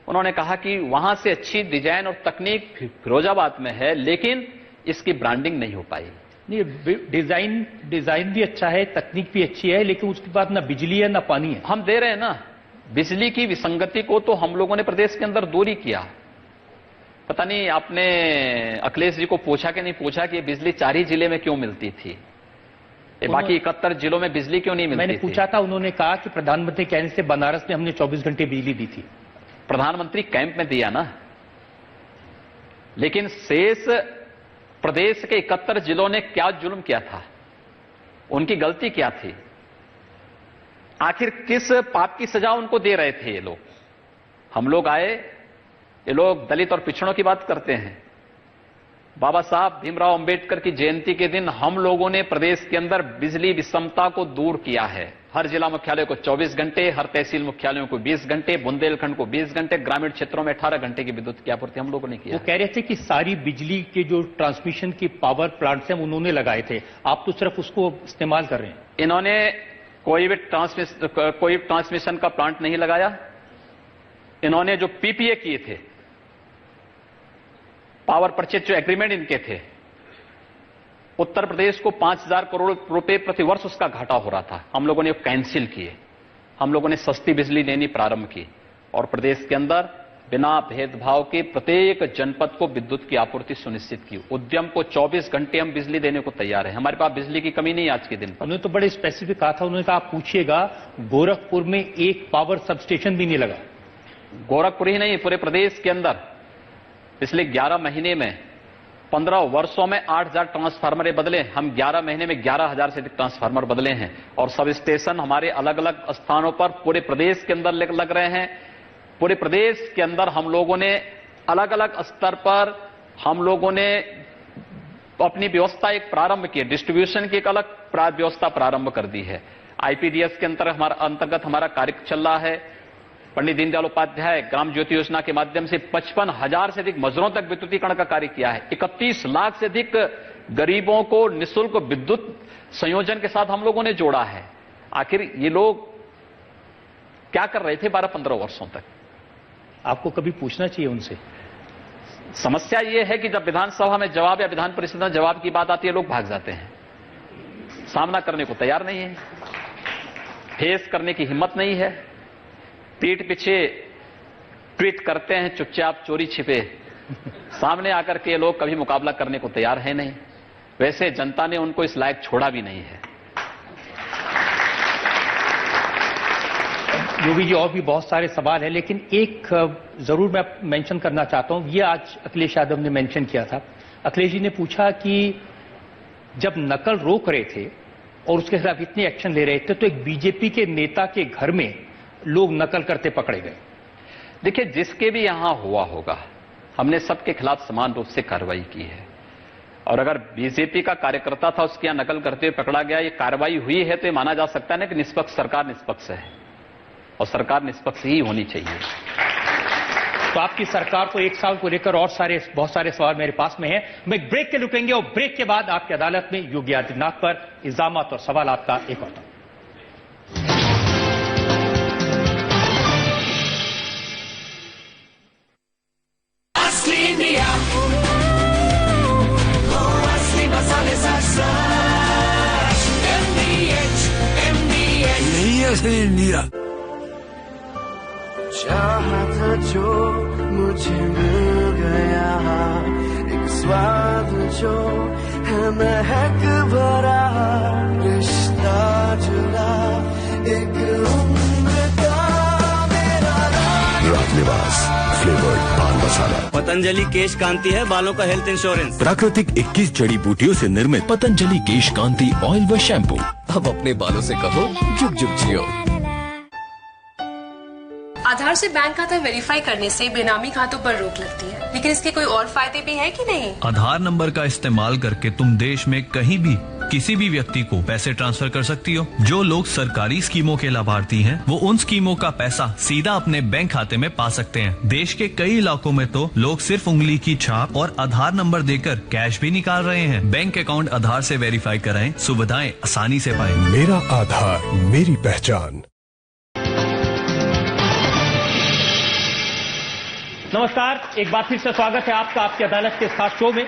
उन्होंने कहा कि वहां से अच्छी डिजाइन और तकनीक फिरोजाबाद में है, लेकिन इसकी ब्रांडिंग नहीं हो पाई। नहीं, डिजाइन भी अच्छा है, तकनीक भी अच्छी है, लेकिन उसके बाद ना बिजली है ना पानी है। हम दे रहे हैं ना, बिजली की विसंगति को तो हम लोगों ने प्रदेश के अंदर दूर ही किया। पता नहीं आपने अखिलेश जी को पूछा कि नहीं पूछा कि ये बिजली 4 ही जिले में क्यों मिलती थी, बाकी 71 जिलों में बिजली क्यों नहीं मिलती मैंने पूछा था, उन्होंने कहा कि प्रधानमंत्री कहने से बनारस में हमने 24 घंटे बिजली दी थी। प्रधानमंत्री कैंप में दिया ना, लेकिन शेष प्रदेश के 71 जिलों ने क्या जुल्म किया था, उनकी गलती क्या थी, आखिर किस पाप की सजा उनको दे रहे थे ये लोग। हम लोग आए, ये लोग दलित और पिछड़ों की बात करते हैं। बाबा साहब भीमराव अंबेडकर की जयंती के दिन हम लोगों ने प्रदेश के अंदर बिजली विषमता को दूर किया है। हर जिला मुख्यालय को 24 घंटे, हर तहसील मुख्यालयों को 20 घंटे, बुंदेलखंड को 20 घंटे, ग्रामीण क्षेत्रों में 18 घंटे की विद्युत की आपूर्ति हम लोगों ने किया। वो कह रहे थे कि सारी बिजली के जो ट्रांसमिशन की पावर प्लांट्स हैं उन्होंने लगाए थे, आप तो सिर्फ उसको इस्तेमाल कर रहे हैं। इन्होंने कोई ट्रांसमिशन का प्लांट नहीं लगाया। इन्होंने जो पीपीए किए थे, पावर परचेज जो एग्रीमेंट इनके थे, उत्तर प्रदेश को 5,000 करोड़ रुपए प्रति वर्ष उसका घाटा हो रहा था, हम लोगों ने कैंसिल किए। हम लोगों ने सस्ती बिजली देनी प्रारंभ की और प्रदेश के अंदर बिना भेदभाव के प्रत्येक जनपद को विद्युत की आपूर्ति सुनिश्चित की। उद्यम को 24 घंटे हम बिजली देने को तैयार है, हमारे पास बिजली की कमी नहीं आज के दिन पर। उन्होंने तो बड़े स्पेसिफिक कहा था, उन्होंने कहा आप पूछिएगा गोरखपुर में एक पावर सब स्टेशन भी नहीं लगा। गोरखपुर ही नहीं, पूरे प्रदेश के अंदर पिछले 11 महीने में 15 वर्षों में 8,000 ट्रांसफार्मर बदले। हम 11 महीने में 11,000 से अधिक ट्रांसफार्मर बदले हैं और सब स्टेशन हमारे अलग अलग स्थानों पर पूरे प्रदेश के अंदर लग रहे हैं। पूरे प्रदेश के अंदर हम लोगों ने अलग अलग स्तर पर हम लोगों ने अपनी व्यवस्था एक प्रारंभ की है, डिस्ट्रीब्यूशन की एक अलग व्यवस्था प्रारंभ कर दी है। आईपीडीएस के अंतर्गत हमारा कार्य चल रहा है। पंडित दीनदयाल उपाध्याय ग्राम ज्योति योजना के माध्यम से 55,000 से अधिक मजदूरों तक विद्युतीकरण का कार्य किया है। 31 लाख से अधिक गरीबों को निःशुल्क विद्युत संयोजन के साथ हम लोगों ने जोड़ा है। आखिर ये लोग क्या कर रहे थे 12-15 वर्षों तक? आपको कभी पूछना चाहिए उनसे। समस्या यह है कि जब विधानसभा में जवाब या विधान परिषद में जवाब की बात आती है, लोग भाग जाते हैं, सामना करने को तैयार नहीं है, फेस करने की हिम्मत नहीं है, पीठ पीछे ट्वीट करते हैं चुपचाप चोरी छिपे। सामने आकर के लोग कभी मुकाबला करने को तैयार है नहीं। वैसे जनता ने उनको इस लायक छोड़ा भी नहीं है। योगी जी और भी बहुत सारे सवाल हैं, लेकिन एक जरूर मैं मेंशन करना चाहता हूं। ये आज अखिलेश यादव ने मेंशन किया था। अखिलेश जी ने पूछा कि जब नकल रोक रहे थे और उसके खिलाफ इतने एक्शन ले रहे थे, तो एक बीजेपी के नेता के घर में लोग नकल करते पकड़े गए। देखिए, जिसके भी यहां हुआ होगा, हमने सबके खिलाफ समान रूप से कार्रवाई की है। और अगर बीजेपी का कार्यकर्ता था, उसके यहां नकल करते हुए पकड़ा गया, ये कार्रवाई हुई है, तो ये माना जा सकता है ना कि निष्पक्ष सरकार निष्पक्ष है और सरकार निष्पक्ष ही होनी चाहिए। तो आपकी सरकार को 1 साल को लेकर और बहुत सारे सवाल मेरे पास में हैं। मैं एक ब्रेक के रुकेंगे और ब्रेक के बाद आपकी अदालत में योगी आदित्यनाथ पर इल्जामात और सवाल आपका एक और। असली इंडिया चाहा था जो मुझे मिल गया, एक स्वाद जो है महक भरा, रिश्ता जुड़ा एक उम्र का मेरा राजनिवास फ्लेवर्ड पान मसाला। पतंजलि केश कांति है बालों का हेल्थ इंश्योरेंस। प्राकृतिक 21 जड़ी बूटियों से निर्मित पतंजलि केश कांति ऑयल व शैम्पू। अब अपने बालों से कहो जुग जुग जियो। आधार से बैंक खाता वेरीफाई करने से बेनामी खातों पर रोक लगती है, लेकिन इसके कोई और फायदे भी है कि नहीं? आधार नंबर का इस्तेमाल करके तुम देश में कहीं भी किसी भी व्यक्ति को पैसे ट्रांसफर कर सकती हो। जो लोग सरकारी स्कीमों के लाभार्थी हैं, वो उन स्कीमों का पैसा सीधा अपने बैंक खाते में पा सकते हैं। देश के कई इलाकों में तो लोग सिर्फ उंगली की छाप और आधार नंबर देकर कैश भी निकाल रहे हैं। बैंक अकाउंट आधार से वेरीफाई कराएं, सुविधाएं आसानी से पाएं। मेरा आधार, मेरी पहचान। नमस्कार, एक बार फिर से स्वागत है आपका आपकी अदालत के खास शो में।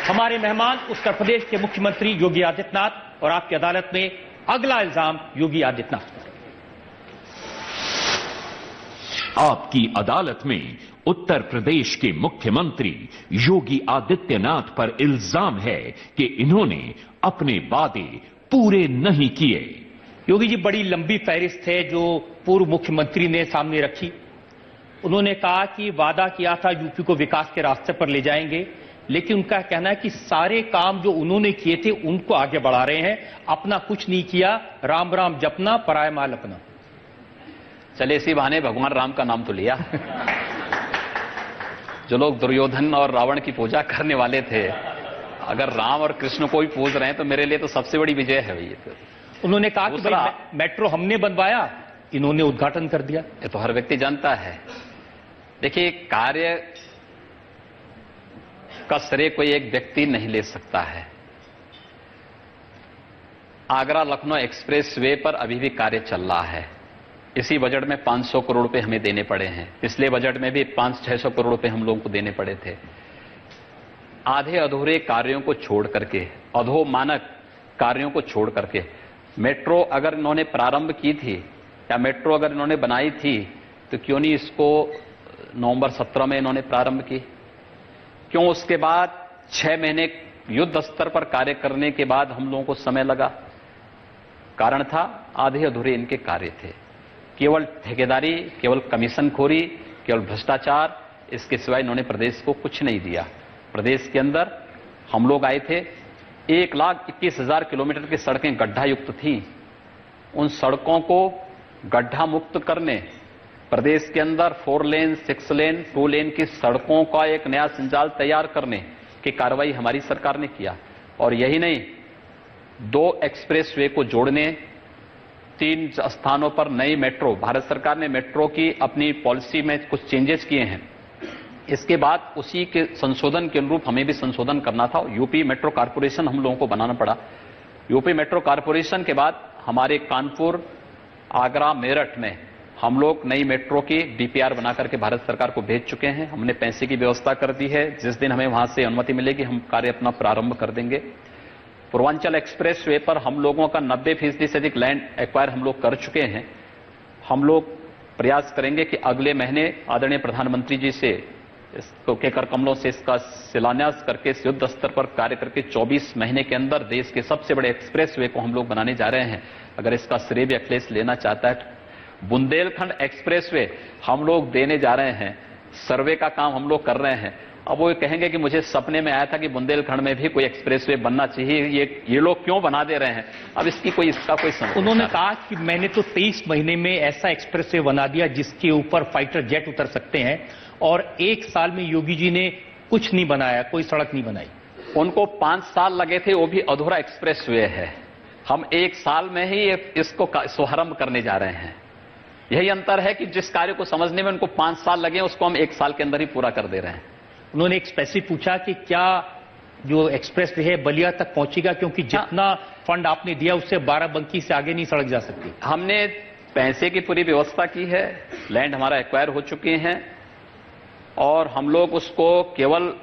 हमारे मेहमान उत्तर प्रदेश के मुख्यमंत्री योगी आदित्यनाथ और आपकी अदालत में अगला इल्जाम योगी आदित्यनाथ पर। आपकी अदालत में उत्तर प्रदेश के मुख्यमंत्री योगी आदित्यनाथ पर इल्जाम है कि इन्होंने अपने वादे पूरे नहीं किए। योगी जी, बड़ी लंबी फहरिस्त है जो पूर्व मुख्यमंत्री ने सामने रखी। उन्होंने कहा कि वादा किया था यूपी को विकास के रास्ते पर ले जाएंगे, लेकिन उनका कहना है कि सारे काम जो उन्होंने किए थे उनको आगे बढ़ा रहे हैं, अपना कुछ नहीं किया। राम राम जपना, पराय माल अपना। चले इसी बहाने भगवान राम का नाम तो लिया। जो लोग दुर्योधन और रावण की पूजा करने वाले थे, अगर राम और कृष्ण को भी पूज रहे हैं तो मेरे लिए तो सबसे बड़ी विजय है भैया। उन्होंने कहा कि भाई मेट्रो हमने बनवाया, इन्होंने उद्घाटन कर दिया। ये तो हर व्यक्ति जानता है। देखिए, कार्य का श्रेय कोई एक व्यक्ति नहीं ले सकता है। आगरा लखनऊ एक्सप्रेस वे पर अभी भी कार्य चल रहा है। इसी बजट में 500 करोड़ रुपए हमें देने पड़े हैं। पिछले बजट में भी 500-600 करोड़ रुपए हम लोगों को देने पड़े थे। आधे अधूरे कार्यों को छोड़ करके, अधोमानक कार्यों को छोड़ करके, मेट्रो अगर इन्होंने प्रारंभ की थी या मेट्रो अगर इन्होंने बनाई थी तो क्यों नहीं इसको नवंबर 17 में इन्होंने प्रारंभ की? क्यों उसके बाद 6 महीने युद्ध स्तर पर कार्य करने के बाद हम लोगों को समय लगा? कारण था आधे अधूरे इनके कार्य थे। केवल ठेकेदारी, केवल कमीशनखोरी, केवल भ्रष्टाचार, इसके सिवाय इन्होंने प्रदेश को कुछ नहीं दिया। प्रदेश के अंदर हम लोग आए थे, 1,21,000 किलोमीटर की सड़कें गड्ढा युक्त थी। उन सड़कों को गड्ढा मुक्त करने, प्रदेश के अंदर 4 लेन, 6 लेन, 2 लेन की सड़कों का एक नया संजाल तैयार करने की कार्रवाई हमारी सरकार ने किया। और यही नहीं, 2 एक्सप्रेसवे को जोड़ने, 3 स्थानों पर नई मेट्रो, भारत सरकार ने मेट्रो की अपनी पॉलिसी में कुछ चेंजेस किए हैं। इसके बाद उसी के संशोधन के अनुरूप हमें भी संशोधन करना था। यूपी मेट्रो कारपोरेशन हम लोगों को बनाना पड़ा। यूपी मेट्रो कारपोरेशन के बाद हमारे कानपुर, आगरा, मेरठ में हम लोग नई मेट्रो की डीपीआर बना करके भारत सरकार को भेज चुके हैं। हमने पैसे की व्यवस्था कर दी है। जिस दिन हमें वहां से अनुमति मिलेगी हम कार्य अपना प्रारंभ कर देंगे। पूर्वांचल एक्सप्रेस वे पर हम लोगों का 90% से अधिक लैंड एक्वायर हम लोग कर चुके हैं। हम लोग प्रयास करेंगे कि अगले महीने आदरणीय प्रधानमंत्री जी से इसको के कर कमलों से इसका शिलान्यास करके इस युद्ध स्तर पर कार्य करके 24 महीने के अंदर देश के सबसे बड़े एक्सप्रेस वे को हम लोग बनाने जा रहे हैं। अगर इसका श्रेय भी अखिलेश लेना चाहता है, बुंदेलखंड एक्सप्रेसवे हम लोग देने जा रहे हैं। सर्वे का काम हम लोग कर रहे हैं। अब वो कहेंगे कि मुझे सपने में आया था कि बुंदेलखंड में भी कोई एक्सप्रेसवे बनना चाहिए, ये लोग क्यों बना दे रहे हैं? अब इसका कोई समझ। उन्होंने कहा कि मैंने तो 23 महीने में ऐसा एक्सप्रेसवे बना दिया जिसके ऊपर फाइटर जेट उतर सकते हैं, और 1 साल में योगी जी ने कुछ नहीं बनाया, कोई सड़क नहीं बनाई। उनको 5 साल लगे थे, वो भी अधूरा एक्सप्रेसवे है। हम 1 साल में ही इसको शुभारंभ करने जा रहे हैं। यही अंतर है कि जिस कार्य को समझने में उनको 5 साल लगे, उसको हम 1 साल के अंदर ही पूरा कर दे रहे हैं। उन्होंने एक स्पेसिफिक पूछा कि क्या जो एक्सप्रेस वे है बलिया तक पहुंचेगा, क्योंकि जितना फंड आपने दिया उससे 12बंकी से आगे नहीं सड़क जा सकती। हमने पैसे की पूरी व्यवस्था की है, लैंड हमारा एक्वायर हो चुके हैं, और हम लोग उसको केवल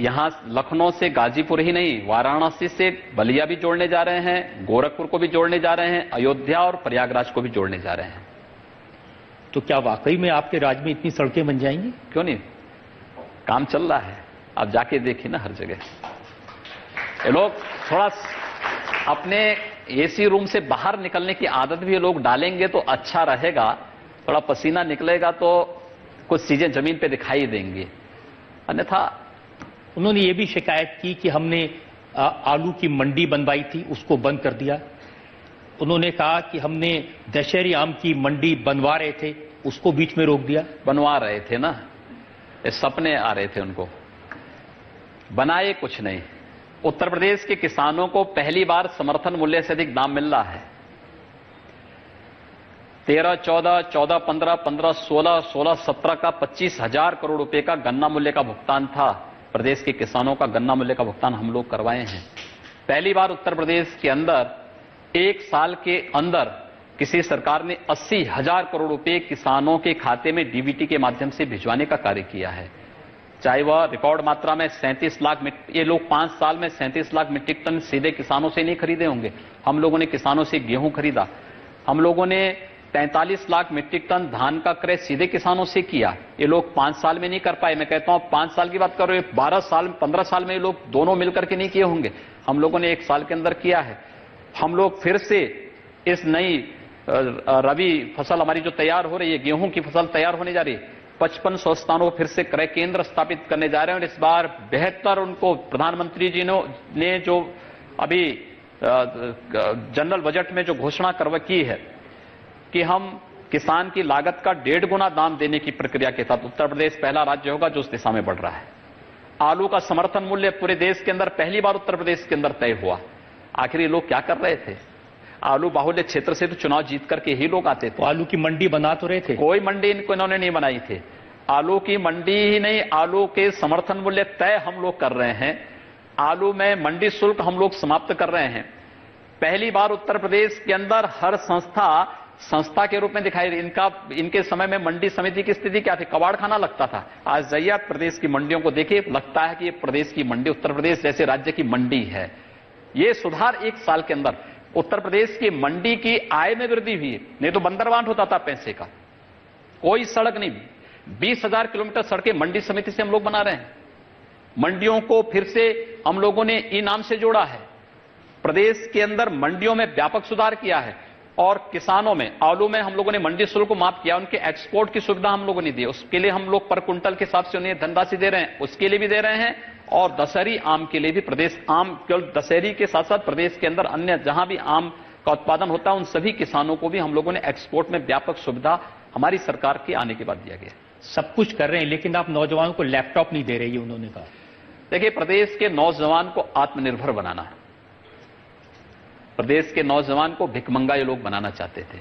यहां लखनऊ से गाजीपुर ही नहीं, वाराणसी से बलिया भी जोड़ने जा रहे हैं, गोरखपुर को भी जोड़ने जा रहे हैं, अयोध्या और प्रयागराज को भी जोड़ने जा रहे हैं। तो क्या वाकई में आपके राज्य में इतनी सड़कें बन जाएंगी? क्यों नहीं, काम चल रहा है। आप जाके देखिए ना, हर जगह ये लोग थोड़ा अपने एसी रूम से बाहर निकलने की आदत भी लोग डालेंगे तो अच्छा रहेगा। थोड़ा पसीना निकलेगा तो कुछ चीजें जमीन पे दिखाई देंगी, अन्यथा। उन्होंने ये भी शिकायत की कि हमने आलू की मंडी बनवाई थी, उसको बंद कर दिया। उन्होंने कहा कि हमने दशहरी आम की मंडी बनवा रहे थे, उसको बीच में रोक दिया। बनवा रहे थे ना, ये सपने आ रहे थे उनको, बनाए कुछ नहीं। उत्तर प्रदेश के किसानों को पहली बार समर्थन मूल्य से अधिक दाम मिल रहा है। 13, 14, 14, 15, 15, 16, 16, 17 का 25,000 करोड़ रुपए का गन्ना मूल्य का भुगतान था। प्रदेश के किसानों का गन्ना मूल्य का भुगतान हम लोग करवाए हैं। पहली बार उत्तर प्रदेश के अंदर एक साल के अंदर किसी सरकार ने 80,000 करोड़ रुपए किसानों के खाते में डीबीटी के माध्यम से भिजवाने का कार्य किया है। चाहे वह रिकॉर्ड मात्रा में 37 लाख, ये लोग 5 साल में 37 लाख मीट्रिक टन सीधे किसानों से नहीं खरीदे होंगे। हम लोगों ने किसानों से गेहूं खरीदा। हम लोगों ने 43 लाख मीट्रिक टन धान का क्रय सीधे किसानों से किया। ये लोग 5 साल में नहीं कर पाए। मैं कहता हूं 5 साल की बात कर रहे हो, 12 साल 15 साल में ये लोग दोनों मिलकर के नहीं किए होंगे। हम लोगों ने 1 साल के अंदर किया है। हम लोग फिर से इस नई रबी फसल हमारी जो तैयार हो रही है, गेहूं की फसल तैयार होने जा रही है, 5500 स्थानों पर फिर से क्रय केंद्र स्थापित करने जा रहे हैं। और इस बार बेहतर उनको प्रधानमंत्री जी ने जो अभी जनरल बजट में जो घोषणा की है कि हम किसान की लागत का 1.5 गुना दाम देने की प्रक्रिया के साथ उत्तर प्रदेश पहला राज्य होगा जो उस दिशा में बढ़ रहा है। आलू का समर्थन मूल्य पूरे देश के अंदर पहली बार उत्तर प्रदेश के अंदर तय हुआ। आखिर ये लोग क्या कर रहे थे? आलू बाहुल्य क्षेत्र से तो चुनाव जीत करके ही लोग आते थे। आलू की मंडी बना तो रहे थे? कोई मंडी इन्होंने नहीं बनाई थी। आलू की मंडी ही नहीं, आलू के समर्थन मूल्य तय हम लोग कर रहे हैं। आलू में मंडी शुल्क हम लोग समाप्त कर रहे हैं। पहली बार उत्तर प्रदेश के अंदर हर संस्था के रूप में दिखाई। इनके समय में मंडी समिति की स्थिति क्या थी? कबाड़ खाना लगता था। आज जाइए प्रदेश की मंडियों को देखिए, लगता है कि ये प्रदेश की मंडी, उत्तर प्रदेश जैसे राज्य की मंडी है। ये सुधार 1 साल के अंदर उत्तर प्रदेश की मंडी की आय में वृद्धि हुई है। नहीं तो बंदरबांट होता था पैसे का। कोई सड़क नहीं, 20,000 किलोमीटर सड़कें मंडी समिति से हम लोग बना रहे हैं। मंडियों को फिर से हम लोगों ने ई नाम से जोड़ा है। प्रदेश के अंदर मंडियों में व्यापक सुधार किया है। और किसानों में, आलू में हम लोगों ने मंडी शुल्क को माफ किया। उनके एक्सपोर्ट की सुविधा हम लोगों ने दी। उसके लिए हम लोग पर कुंटल के हिसाब से उन्हें धनराशि दे रहे हैं, उसके लिए भी दे रहे हैं। और दशहरी आम के लिए भी प्रदेश आम, केवल दशहरी के साथ साथ प्रदेश के अंदर अन्य जहां भी आम का उत्पादन होता है उन सभी किसानों को भी हम लोगों ने एक्सपोर्ट में व्यापक सुविधा हमारी सरकार के आने के बाद दिया गया। सब कुछ कर रहे हैं, लेकिन आप नौजवानों को लैपटॉप नहीं दे रहे, ये उन्होंने कहा। देखिए, प्रदेश के नौजवान को आत्मनिर्भर बनाना है। प्रदेश के नौजवान को भिखमंगा ये लोग बनाना चाहते थे।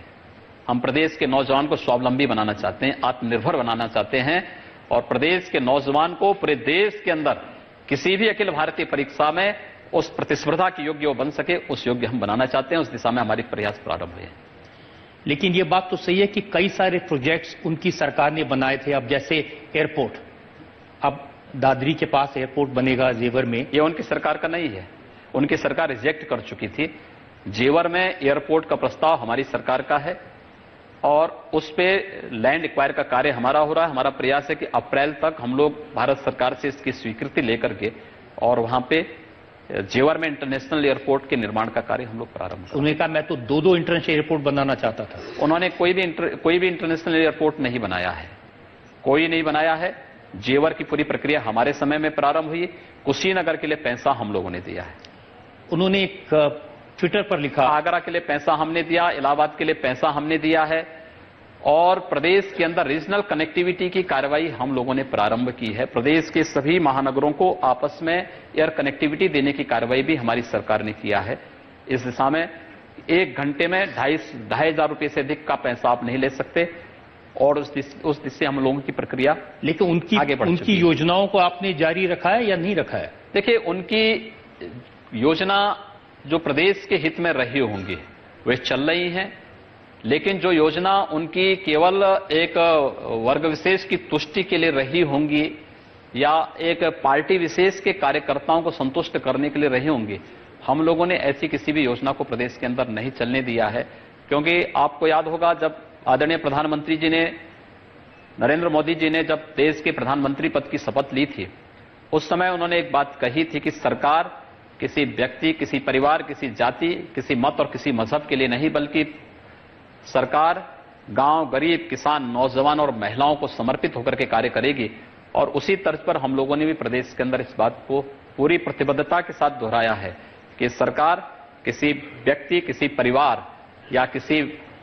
हम प्रदेश के नौजवान को स्वावलंबी बनाना चाहते हैं, आत्मनिर्भर बनाना चाहते हैं। और प्रदेश के नौजवान को पूरे देश के अंदर किसी भी अखिल भारतीय परीक्षा में उस प्रतिस्पर्धा के योग्य वो बन सके, उस योग्य हम बनाना चाहते हैं। उस दिशा में हमारे प्रयास प्रारंभ हुए हैं। लेकिन ये बात तो सही है कि कई सारे प्रोजेक्ट्स उनकी सरकार ने बनाए थे। अब जैसे एयरपोर्ट, अब दादरी के पास एयरपोर्ट बनेगा जेवर में। ये उनकी सरकार का नहीं है, उनकी सरकार रिजेक्ट कर चुकी थी। जेवर में एयरपोर्ट का प्रस्ताव हमारी सरकार का है और उस पे लैंड एक्वायर का कार्य हमारा हो रहा है। हमारा प्रयास है कि अप्रैल तक हम लोग भारत सरकार से इसकी स्वीकृति लेकर के और वहां पे जेवर में इंटरनेशनल एयरपोर्ट के निर्माण का कार्य हम लोग प्रारंभ करें। उन्होंने कहा मैं तो 2 इंटरनेशनल एयरपोर्ट बनाना चाहता था। उन्होंने कोई भी इंटरनेशनल एयरपोर्ट नहीं बनाया है, कोई नहीं बनाया है। जेवर की पूरी प्रक्रिया हमारे समय में प्रारंभ हुई। कुशीनगर के लिए पैसा हम लोगों ने दिया है। उन्होंने एक ट्विटर पर लिखा, आगरा के लिए पैसा हमने दिया, इलाहाबाद के लिए पैसा हमने दिया है। और प्रदेश के अंदर रीजनल कनेक्टिविटी की कार्रवाई हम लोगों ने प्रारंभ की है। प्रदेश के सभी महानगरों को आपस में एयर कनेक्टिविटी देने की कार्रवाई भी हमारी सरकार ने किया है। इस दिशा में 1 घंटे में 2,500 रुपए से अधिक का पैसा आप नहीं ले सकते। और उस दिशा से हम लोगों की प्रक्रिया, लेकिन उनकी योजनाओं को आपने जारी रखा है या नहीं रखा है? देखिए, उनकी योजना जो प्रदेश के हित में रही होंगी वे चल रही हैं। लेकिन जो योजना उनकी केवल एक वर्ग विशेष की तुष्टि के लिए रही होंगी या एक पार्टी विशेष के कार्यकर्ताओं को संतुष्ट करने के लिए रही होंगी, हम लोगों ने ऐसी किसी भी योजना को प्रदेश के अंदर नहीं चलने दिया है। क्योंकि आपको याद होगा, जब आदरणीय प्रधानमंत्री जी ने, नरेंद्र मोदी जी ने जब देश के प्रधानमंत्री पद की शपथ ली थी, उस समय उन्होंने एक बात कही थी कि सरकार किसी व्यक्ति, किसी परिवार, किसी जाति, किसी मत और किसी मजहब के लिए नहीं, बल्कि सरकार गांव, गरीब, किसान, नौजवान और महिलाओं को समर्पित होकर के कार्य करेगी। और उसी तर्ज पर हम लोगों ने भी प्रदेश के अंदर इस बात को पूरी प्रतिबद्धता के साथ दोहराया है कि सरकार किसी व्यक्ति, किसी परिवार या किसी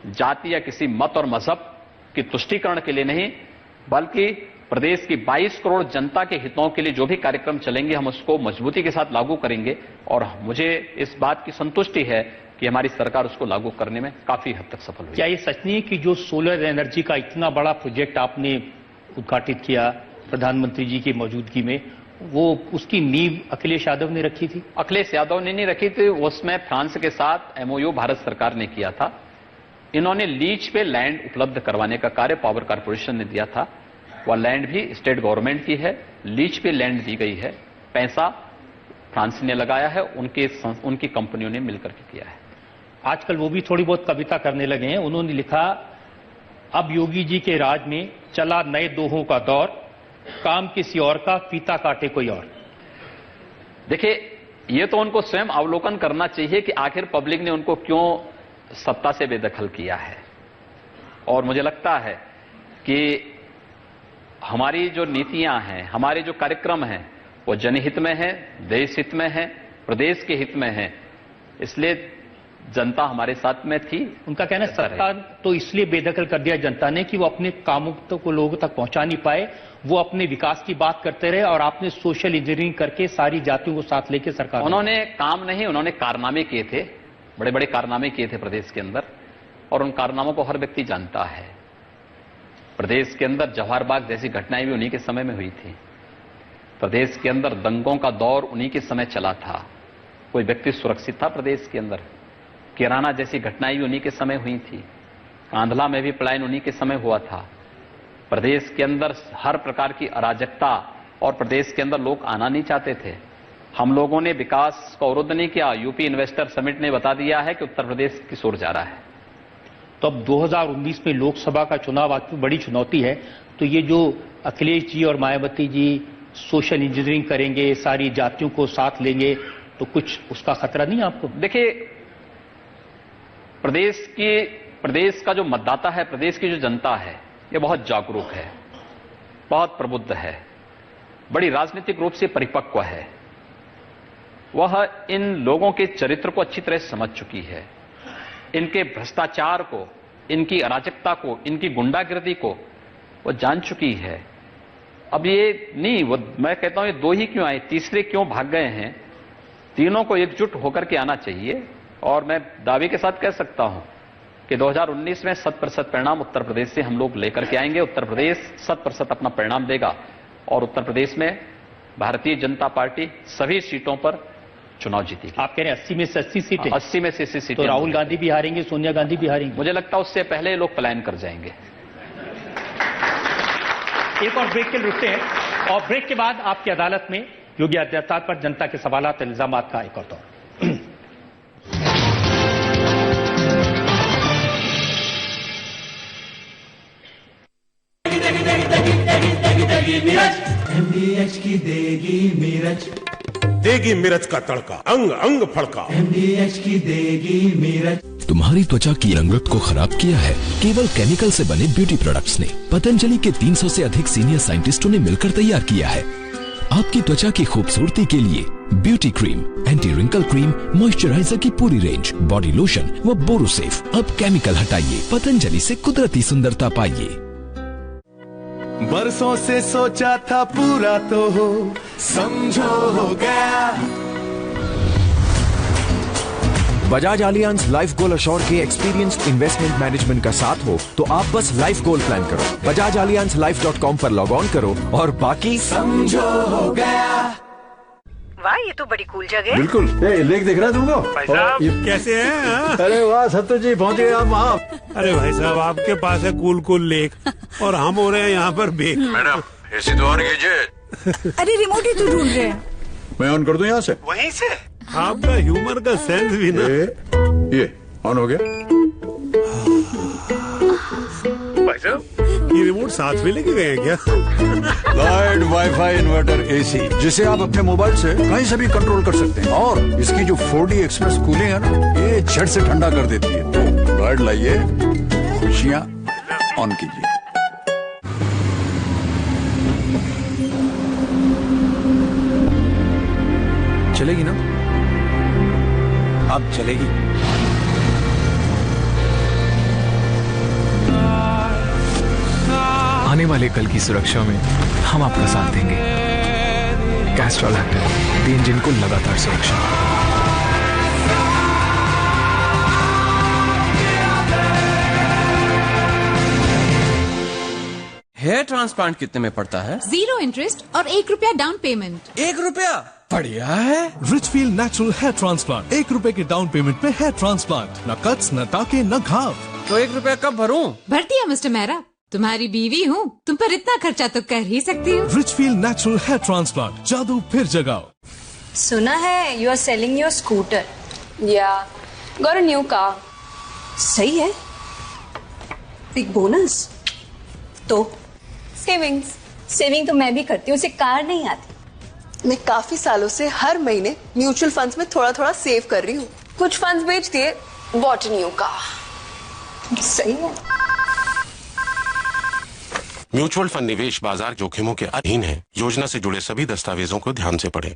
जाति या किसी मत और मजहब की तुष्टीकरण के लिए नहीं, बल्कि प्रदेश की 22 करोड़ जनता के हितों के लिए जो भी कार्यक्रम चलेंगे हम उसको मजबूती के साथ लागू करेंगे और मुझे इस बात की संतुष्टि है कि हमारी सरकार उसको लागू करने में काफी हद तक सफल हुई। क्या ये सच नहीं है कि जो सोलर एनर्जी का इतना बड़ा प्रोजेक्ट आपने उद्घाटित किया प्रधानमंत्री जी की मौजूदगी में, वो उसकी नींव अखिलेश यादव ने रखी थी? अखिलेश यादव ने नहीं रखी थी, उसमें फ्रांस के साथ एमओयू भारत सरकार ने किया था। इन्होंने लीज पे लैंड उपलब्ध करवाने का कार्य पावर कॉर्पोरेशन ने दिया था। वह लैंड भी स्टेट गवर्नमेंट की है, लीज पे लैंड दी गई है, पैसा फ्रांस ने लगाया है, उनकी कंपनियों ने मिलकर के किया है। आजकल वो भी थोड़ी बहुत कविता करने लगे हैं। उन्होंने लिखा, अब योगी जी के राज में चला नए दोहों का दौर, काम किसी और का फीता काटे कोई और। देखिए, ये तो उनको स्वयं अवलोकन करना चाहिए कि आखिर पब्लिक ने उनको क्यों सत्ता से बेदखल किया है। और मुझे लगता है कि हमारी जो नीतियां हैं, हमारे जो कार्यक्रम हैं, वो जनहित में है, देश हित में है, प्रदेश के हित में है, इसलिए जनता हमारे साथ में थी। उनका कहना है सत्ता तो इसलिए बेदखल कर दिया जनता ने कि वो अपने कामों को लोगों तक पहुंचा नहीं पाए, वो अपने विकास की बात करते रहे और आपने सोशल इंजीनियरिंग करके सारी जातियों को साथ लेके सरकार। उन्होंने काम नहीं, उन्होंने कारनामे किए थे, बड़े बड़े कारनामे किए थे प्रदेश के अंदर, और उन कारनामों को हर व्यक्ति जानता है। प्रदेश के अंदर जवाहर बाग जैसी घटनाएं भी उन्हीं के समय में हुई थी। प्रदेश के अंदर दंगों का दौर उन्हीं के समय चला था। कोई व्यक्ति सुरक्षित था प्रदेश के अंदर? किराना जैसी घटनाएं भी उन्हीं के समय हुई थी। कांधला में भी पलायन उन्हीं के समय हुआ था। प्रदेश के अंदर हर प्रकार की अराजकता, और प्रदेश के अंदर लोग आना नहीं चाहते थे। हम लोगों ने विकास का अवरुद्ध नहीं किया। यूपी इन्वेस्टर समिट ने बता दिया है कि उत्तर प्रदेश किस ओर जा रहा है। तो अब 2019 में लोकसभा का चुनाव बड़ी चुनौती है, तो ये जो अखिलेश जी और मायावती जी सोशल इंजीनियरिंग करेंगे, सारी जातियों को साथ लेंगे, तो कुछ उसका खतरा नहीं आपको? देखिए, प्रदेश का जो मतदाता है, प्रदेश की जो जनता है, ये बहुत जागरूक है, बहुत प्रबुद्ध है, बड़ी राजनीतिक रूप से परिपक्व है। वह इन लोगों के चरित्र को अच्छी तरह समझ चुकी है, इनके भ्रष्टाचार को, इनकी अराजकता को, इनकी गुंडागिर्दी को वो जान चुकी है। अब ये नहीं, वो मैं कहता हूं ये दो ही क्यों आए, तीसरे क्यों भाग गए हैं? तीनों को एकजुट होकर के आना चाहिए। और मैं दावे के साथ कह सकता हूं कि 2019 में 100% परिणाम उत्तर प्रदेश से हम लोग लेकर के आएंगे। उत्तर प्रदेश 100% अपना परिणाम देगा और उत्तर प्रदेश में भारतीय जनता पार्टी सभी सीटों पर चुनाव जीतेगी। आप कह रहे हैं 80 में से 80 सीटें? 80 में से 80 सीटें। तो राहुल गांधी भी हारेंगे, सोनिया गांधी भी हारेंगे? मुझे लगता है उससे पहले लोग पलायन कर जाएंगे। एक और ब्रेक के लिए रुकते हैं और ब्रेक के बाद आपकी अदालत में योगी आदित्यनाथ पर जनता के सवालात, इल्जामात का एक और दौर। MDH की देगी मिर्च, देगी मिर्च का तड़का, अंग अंग फड़का। MDH की देगी मिर्च। तुम्हारी त्वचा की रंगत को खराब किया है केवल केमिकल से बने ब्यूटी प्रोडक्ट्स ने। पतंजलि के 300 से अधिक सीनियर साइंटिस्टों ने मिलकर तैयार किया है आपकी त्वचा की खूबसूरती के लिए beauty cream, anti wrinkle cream, moisturiser की पूरी रेंज, बॉडी लोशन व बोरोसेफ। अब केमिकल हटाइए, पतंजलि से कुदरती सुंदरता पाइए। बरसों से सोचा था पूरा तो हो, समझो हो गया। Bajaj Allianz life goal assure के एक्सपीरियंस्ड इन्वेस्टमेंट मैनेजमेंट का साथ हो तो आप बस लाइफ गोल प्लान करो, बजाज आलियांज life.com पर लॉग ऑन करो और बाकी समझो हो गया। वाह, ये तो बड़ी कूल जगह है। बिल्कुल, लेक दिख रहा है तुमको? भाई साहब कैसे हैं? अरे वाह सत्तू जी, पहुंचे आप वहाँ। अरे भाई साहब, आपके पास है कूल लेक और हम हो रहे हैं यहाँ पर बेक। मैडम एसी तो ऑन कीजिए। अरे रिमोट ही तो ढूंढ रहे हैं। मैं ऑन कर दूं यहाँ से? वहीं से? आपका ह्यूमर का सेंस भी ना। ये ऑन हो गया। भाई साहब, ये रिमोट साथ में लेके गए हैं क्या? लाइट, वाईफाई, इन्वर्टर, एसी, जिसे आप अपने मोबाइल से कहीं से भी कंट्रोल कर सकते हैं। और इसकी जो 4D एक्सप्रेस कूलिंग है ना, ये झट से ठंडा कर देती है। तो लाइट लाइए, खुशियां ऑन कीजिए। चलेगी ना? अब चलेगी। आने आने वाले कल की सुरक्षा में हम आपका साथ देंगे। कैस्ट्रॉल एक्टिव, दी इंजन को लगातार सुरक्षा। हेयर ट्रांसप्लांट कितने में पड़ता है? 0 इंटरेस्ट और 1 रुपया डाउन पेमेंट। 1 रुपया? बढ़िया है। रिचफील्ड नेचुरल हेयर ट्रांसप्लांट, 1 रुपए के डाउन पेमेंट में हेयर ट्रांसप्लांट, न कट्स, न टाके, न घाव। तो 1 रुपया कब भरूं? भरती है मिस्टर मेहरा, तुम्हारी बीवी हूँ, तुम पर इतना खर्चा तो कर ही सकती हूँ। रिचफील्ड नेचुरल हेयर ट्रांसप्लांट, जादू फिर जगाओ। सुना है you are selling your scooter. या गॉट अ न्यू कार। सही है। बिग बोनस तो सेविंग तो मैं भी करती हूँ, उसे कार नहीं आती। मैं काफी सालों से हर महीने म्यूचुअल फंड्स में थोड़ा थोड़ा सेव कर रही हूँ। कुछ फंड्स बेच दिए, बॉट न्यू कार। सही है। म्यूचुअल फंड निवेश बाजार जोखिमों के अधीन है। योजना से जुड़े सभी दस्तावेजों को ध्यान से पढ़ें।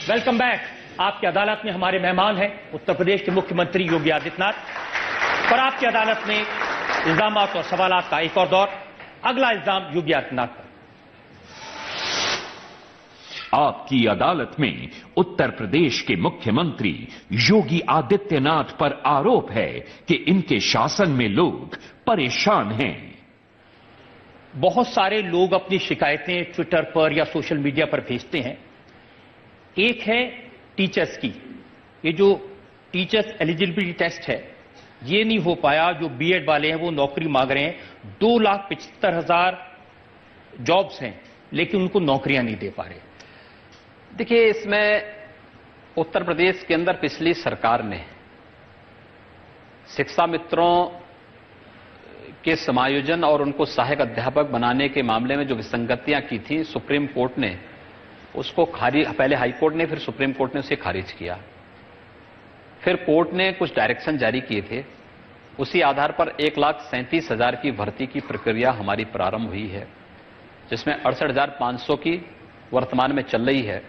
Welcome back. आपकी अदालत में हमारे मेहमान हैं उत्तर प्रदेश के मुख्यमंत्री योगी आदित्यनाथ। और आपकी अदालत में इल्जामात और सवालात का एक और दौर। अगला इल्जाम योगी आदित्यनाथ पर। आपकी अदालत में उत्तर प्रदेश के मुख्यमंत्री योगी आदित्यनाथ पर आरोप है कि इनके शासन में लोग परेशान हैं। बहुत सारे लोग अपनी शिकायतें ट्विटर पर या सोशल मीडिया पर भेजते हैं। एक है टीचर्स की, ये जो टीचर्स एलिजिबिलिटी टेस्ट है ये नहीं हो पाया। जो बीएड वाले हैं वो नौकरी मांग रहे हैं। 2,75,000 जॉब्स हैं लेकिन उनको नौकरियां नहीं दे पा रहे। देखिए, इसमें उत्तर प्रदेश के अंदर पिछली सरकार ने शिक्षा मित्रों के समायोजन और उनको सहायक अध्यापक बनाने के मामले में जो विसंगतियां की थी, सुप्रीम कोर्ट ने उसको पहले हाई कोर्ट ने, फिर सुप्रीम कोर्ट ने उसे खारिज किया। फिर कोर्ट ने कुछ डायरेक्शन जारी किए थे। उसी आधार पर 1,37,000 की भर्ती की प्रक्रिया हमारी प्रारंभ हुई है, जिसमें 68,500 की वर्तमान में चल रही है।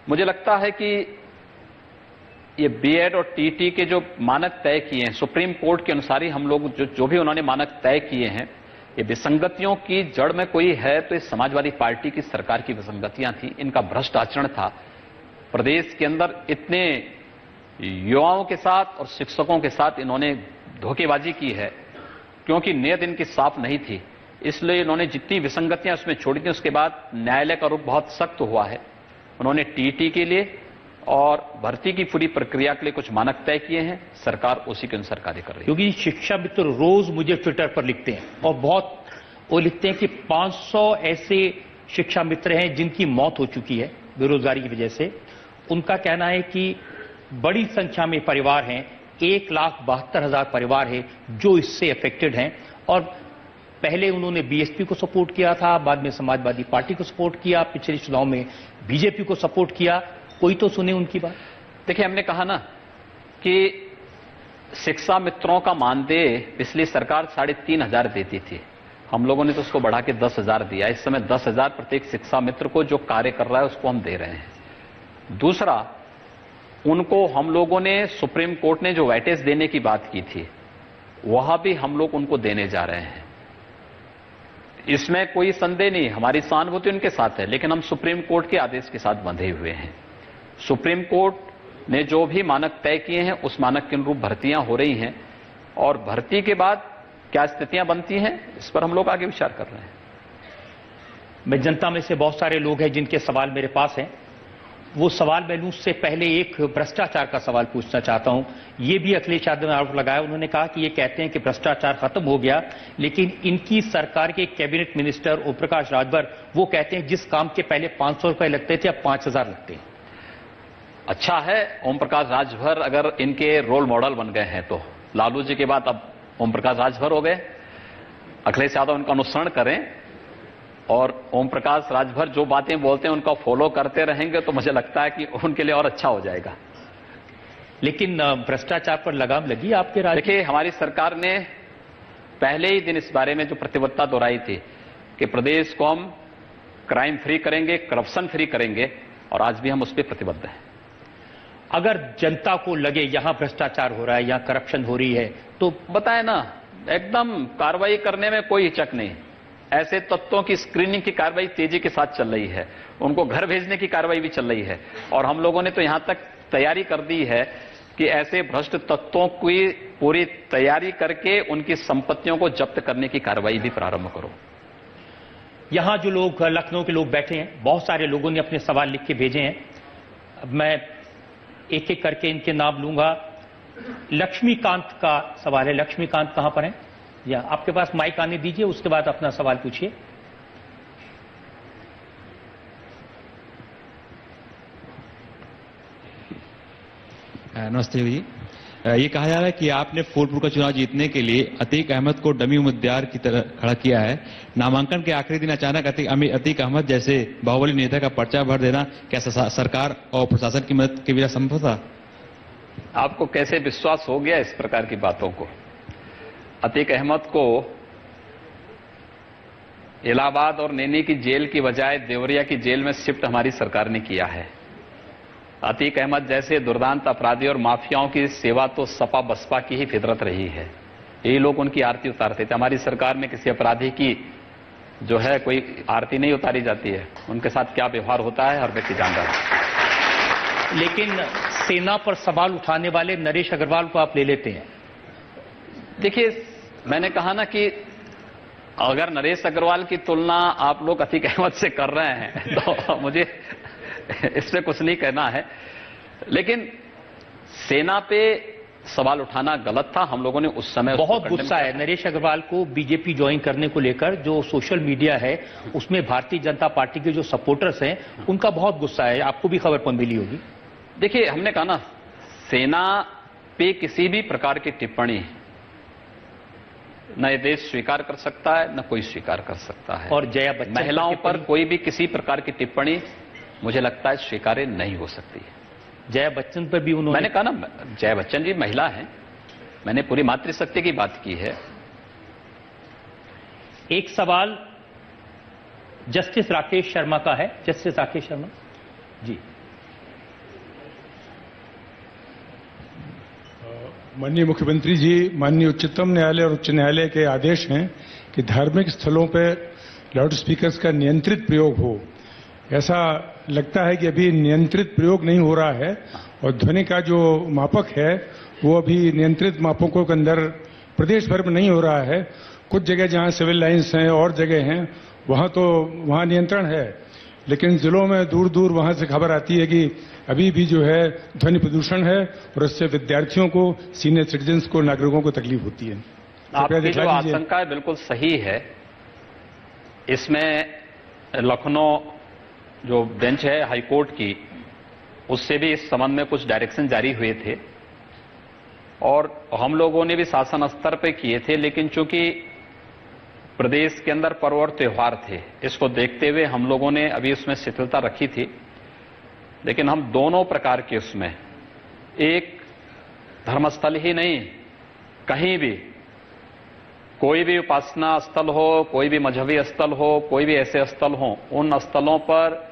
मुझे लगता है कि ये बीएड और टीटी के जो मानक तय किए हैं सुप्रीम कोर्ट के अनुसार ही हम लोग जो भी उन्होंने मानक तय किए हैं, ये विसंगतियों की जड़ में कोई है तो ये समाजवादी पार्टी की सरकार की विसंगतियां थी, इनका भ्रष्ट आचरण था। प्रदेश के अंदर इतने युवाओं के साथ और शिक्षकों के साथ इन्होंने धोखेबाजी की है क्योंकि नीयत इनकी साफ नहीं थी। इसलिए इन्होंने जितनी विसंगतियां उसमें छोड़ी थी, उसके बाद न्यायालय का रुख बहुत सख्त हुआ है। उन्होंने टीटी के लिए और भर्ती की पूरी प्रक्रिया के लिए कुछ मानक तय किए हैं, सरकार उसी के अनुसार कार्य कर रही है। क्योंकि शिक्षा मित्र रोज मुझे ट्विटर पर लिखते हैं और वो लिखते हैं कि 500 ऐसे शिक्षा मित्र हैं जिनकी मौत हो चुकी है बेरोजगारी की वजह से। उनका कहना है कि बड़ी संख्या में परिवार हैं, 1,72,000 परिवार है जो इससे अफेक्टेड हैं। और पहले उन्होंने बीएसपी को सपोर्ट किया था, बाद में समाजवादी पार्टी को सपोर्ट किया, पिछले चुनाव में बीजेपी को सपोर्ट किया। कोई तो सुने उनकी बात। देखिए, हमने कहा ना कि शिक्षा मित्रों का मानदेय पिछली सरकार 3,500 देती थी, हम लोगों ने तो उसको बढ़ा के 10,000 दिया। इस समय 10,000 प्रत्येक शिक्षा मित्र को जो कार्य कर रहा है उसको हम दे रहे हैं। दूसरा, उनको हम लोगों ने सुप्रीम कोर्ट ने जो वेटेज देने की बात की थी वह भी हम लोग उनको देने जा रहे हैं। इसमें कोई संदेह नहीं, हमारी सहानुभूति उनके साथ है, लेकिन हम सुप्रीम कोर्ट के आदेश के साथ बंधे हुए हैं। सुप्रीम कोर्ट ने जो भी मानक तय किए हैं उस मानक के अनुरूप भर्तियां हो रही हैं और भर्ती के बाद क्या स्थितियां बनती हैं इस पर हम लोग आगे विचार कर रहे हैं। मैं जनता में से बहुत सारे लोग हैं जिनके सवाल मेरे पास हैं। वो सवाल मैं लूं उससे पहले एक भ्रष्टाचार का सवाल पूछना चाहता हूं। ये भी अखिलेश यादव ने आरोप लगाया। उन्होंने कहा कि ये कहते हैं कि भ्रष्टाचार खत्म हो गया, लेकिन इनकी सरकार के कैबिनेट मिनिस्टर ओम प्रकाश राजभर वो कहते हैं जिस काम के पहले 500 रुपए लगते थे अब 5,000 लगते हैं। अच्छा है, ओम प्रकाश राजभर अगर इनके रोल मॉडल बन गए हैं तो लालू जी के बाद अब ओम प्रकाश राजभर हो गए। अखिलेश यादव उनका अनुसरण करें और ओम प्रकाश राजभर जो बातें बोलते हैं उनका फॉलो करते रहेंगे तो मुझे लगता है कि उनके लिए और अच्छा हो जाएगा। लेकिन भ्रष्टाचार पर लगाम लगी आपके राज्य? देखिए, हमारी सरकार ने पहले ही दिन इस बारे में जो प्रतिबद्धता दोहराई थी कि प्रदेश को हम क्राइम फ्री करेंगे, करप्शन फ्री करेंगे, और आज भी हम उस पर प्रतिबद्ध हैं। अगर जनता को लगे यहां भ्रष्टाचार हो रहा है, यहां करप्शन हो रही है, तो बताए ना, एकदम कार्रवाई करने में कोई हिचक नहीं। ऐसे तत्वों की स्क्रीनिंग की कार्रवाई तेजी के साथ चल रही है, उनको घर भेजने की कार्रवाई भी चल रही है। और हम लोगों ने तो यहां तक तैयारी कर दी है कि ऐसे भ्रष्ट तत्वों की पूरी तैयारी करके उनकी संपत्तियों को जब्त करने की कार्रवाई भी प्रारंभ करो। यहां जो लोग लखनऊ के लोग बैठे हैं, बहुत सारे लोगों ने अपने सवाल लिख के भेजे हैं। अब मैं एक एक करके इनके नाम लूंगा। लक्ष्मीकांत का सवाल है। लक्ष्मीकांत कहां पर हैं? या आपके पास माइक आने दीजिए, उसके बाद अपना सवाल पूछिए। नमस्ते जी। ये कहा जा रहा है कि आपने फूलपुर का चुनाव जीतने के लिए अतीक अहमद को डमी उम्मीदवार की तरह खड़ा किया है। नामांकन के आखिरी दिन अचानक अतीक अहमद जैसे बाहुबली नेता का पर्चा भर देना क्या सरकार और प्रशासन की मदद के बिना संभव था? आपको कैसे विश्वास हो गया इस प्रकार की बातों को? अतीक अहमद को इलाहाबाद और नैनी की जेल की बजाय देवरिया की जेल में शिफ्ट हमारी सरकार ने किया है। अतीक अहमद जैसे दुर्दांत अपराधी और माफियाओं की सेवा तो सपा बसपा की ही फितरत रही है। यही लोग उनकी आरती उतारते थे। हमारी सरकार में किसी अपराधी की जो है कोई आरती नहीं उतारी जाती है। उनके साथ क्या व्यवहार होता है हर व्यक्ति जानता है। लेकिन सेना पर सवाल उठाने वाले नरेश अग्रवाल को आप ले लेते हैं। देखिए, मैंने कहा ना कि अगर नरेश अग्रवाल की तुलना आप लोग अतीक अहमद से कर रहे हैं तो मुझे इसमें कुछ नहीं कहना है। लेकिन सेना पे सवाल उठाना गलत था। हम लोगों ने उस समय बहुत गुस्सा है नरेश अग्रवाल को बीजेपी ज्वाइन करने को लेकर। जो सोशल मीडिया है उसमें भारतीय जनता पार्टी के जो सपोर्टर्स हैं उनका बहुत गुस्सा है। आपको भी खबर मिली होगी। देखिए, हमने कहा ना, सेना पे किसी भी प्रकार की टिप्पणी न ये देश स्वीकार कर सकता है, न कोई स्वीकार कर सकता है। और जया बच्चन महिलाओं पर कोई भी किसी प्रकार की टिप्पणी मुझे लगता है स्वीकार्य नहीं हो सकती है। जया बच्चन पर भी उन्होंने, मैंने कहा ना, जया बच्चन जी महिला हैं। मैंने पूरी मातृशक्ति की बात की है। एक सवाल जस्टिस राकेश शर्मा का है। जस्टिस राकेश शर्मा जी। माननीय मुख्यमंत्री जी, माननीय उच्चतम न्यायालय और उच्च न्यायालय के आदेश हैं कि धार्मिक स्थलों पर लाउड स्पीकर्स का नियंत्रित प्रयोग हो। ऐसा लगता है कि अभी नियंत्रित प्रयोग नहीं हो रहा है और ध्वनि का जो मापक है वो अभी नियंत्रित मापकों के अंदर प्रदेश भर में नहीं हो रहा है। कुछ जगह जहां सिविल लाइन्स हैं और जगह हैं वहां नियंत्रण है, लेकिन जिलों में दूर दूर वहां से खबर आती है कि अभी भी जो है ध्वनि प्रदूषण है और इससे विद्यार्थियों को, सीनियर सिटीजन्स को, नागरिकों को तकलीफ होती है। आपकी जो आशंका है बिल्कुल सही है। इसमें लखनऊ जो बेंच है हाईकोर्ट की, उससे भी इस संबंध में कुछ डायरेक्शन जारी हुए थे और हम लोगों ने भी शासन स्तर पर किए थे। लेकिन चूंकि प्रदेश के अंदर पर्व और त्योहार थे, इसको देखते हुए हम लोगों ने अभी उसमें शिथिलता रखी थी। लेकिन हम दोनों प्रकार के उसमें, एक धर्मस्थल ही नहीं, कहीं भी कोई भी उपासना स्थल हो, कोई भी मजहबी स्थल हो, कोई भी ऐसे स्थल हो, उन स्थलों पर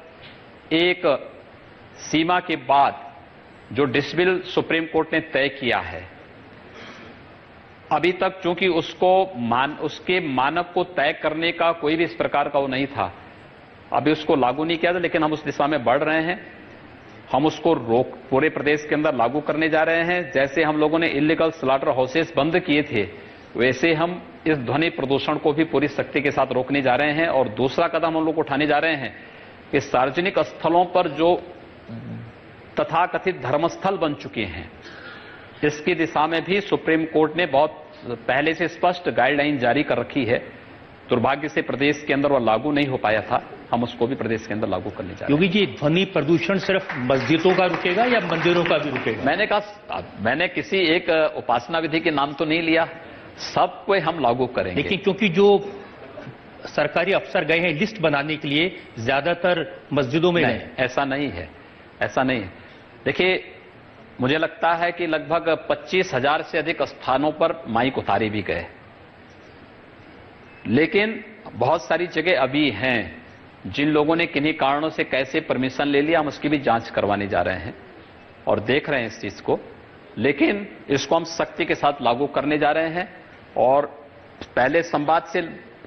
एक सीमा के बाद जो डिसबिल सुप्रीम कोर्ट ने तय किया है, अभी तक चूंकि उसके मानक को तय करने का कोई भी इस प्रकार का वो नहीं था, अभी उसको लागू नहीं किया था। लेकिन हम उस दिशा में बढ़ रहे हैं। हम उसको पूरे प्रदेश के अंदर लागू करने जा रहे हैं। जैसे हम लोगों ने इलीगल स्लॉटर हाउसेस बंद किए थे, वैसे हम इस ध्वनि प्रदूषण को भी पूरी सख्ती के साथ रोकने जा रहे हैं। और दूसरा कदम हम लोग उठाने जा रहे हैं कि सार्वजनिक स्थलों पर जो तथाकथित धर्मस्थल बन चुके हैं, इसकी दिशा में भी सुप्रीम कोर्ट ने बहुत पहले से स्पष्ट गाइडलाइन जारी कर रखी है। दुर्भाग्य से प्रदेश के अंदर वह लागू नहीं हो पाया था। हम उसको भी प्रदेश के अंदर लागू करने जा रहे हैं। योगी जी, ध्वनि प्रदूषण सिर्फ मस्जिदों का रुकेगा या मंदिरों का भी रुकेगा? मैंने कहा, मैंने किसी एक उपासना विधि के नाम तो नहीं लिया, सबको हम लागू करेंगे। लेकिन क्योंकि जो सरकारी अफसर गए हैं लिस्ट बनाने के लिए, ज्यादातर मस्जिदों में नहीं, ऐसा नहीं है, ऐसा नहीं है। देखिए, मुझे लगता है कि लगभग 25,000 से अधिक स्थानों पर माइक उतारे भी गए, लेकिन बहुत सारी जगह अभी हैं जिन लोगों ने किन्हीं कारणों से कैसे परमिशन ले लिया, हम उसकी भी जांच करवाने जा रहे हैं। और देख रहे हैं इस चीज को, लेकिन इसको हम सख्ती के साथ लागू करने जा रहे हैं और पहले संवाद से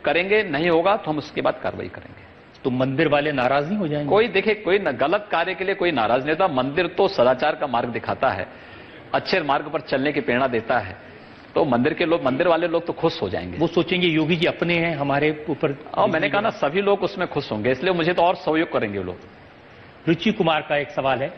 करेंगे, नहीं होगा तो हम उसके बाद कार्रवाई करेंगे। तो मंदिर वाले नाराज नहीं हो जाएंगे? कोई देखिए, कोई गलत कार्य के लिए कोई नाराज नहीं होता। मंदिर तो सदाचार का मार्ग दिखाता है, अच्छे मार्ग पर चलने की प्रेरणा देता है, तो मंदिर के लोग, मंदिर वाले लोग तो खुश हो जाएंगे। वो सोचेंगे योगी जी अपने हैं हमारे ऊपर। और मैंने कहा ना, सभी लोग उसमें खुश होंगे, इसलिए मुझे तो और सहयोग करेंगे वो लोग। रुचि कुमार का एक सवाल है।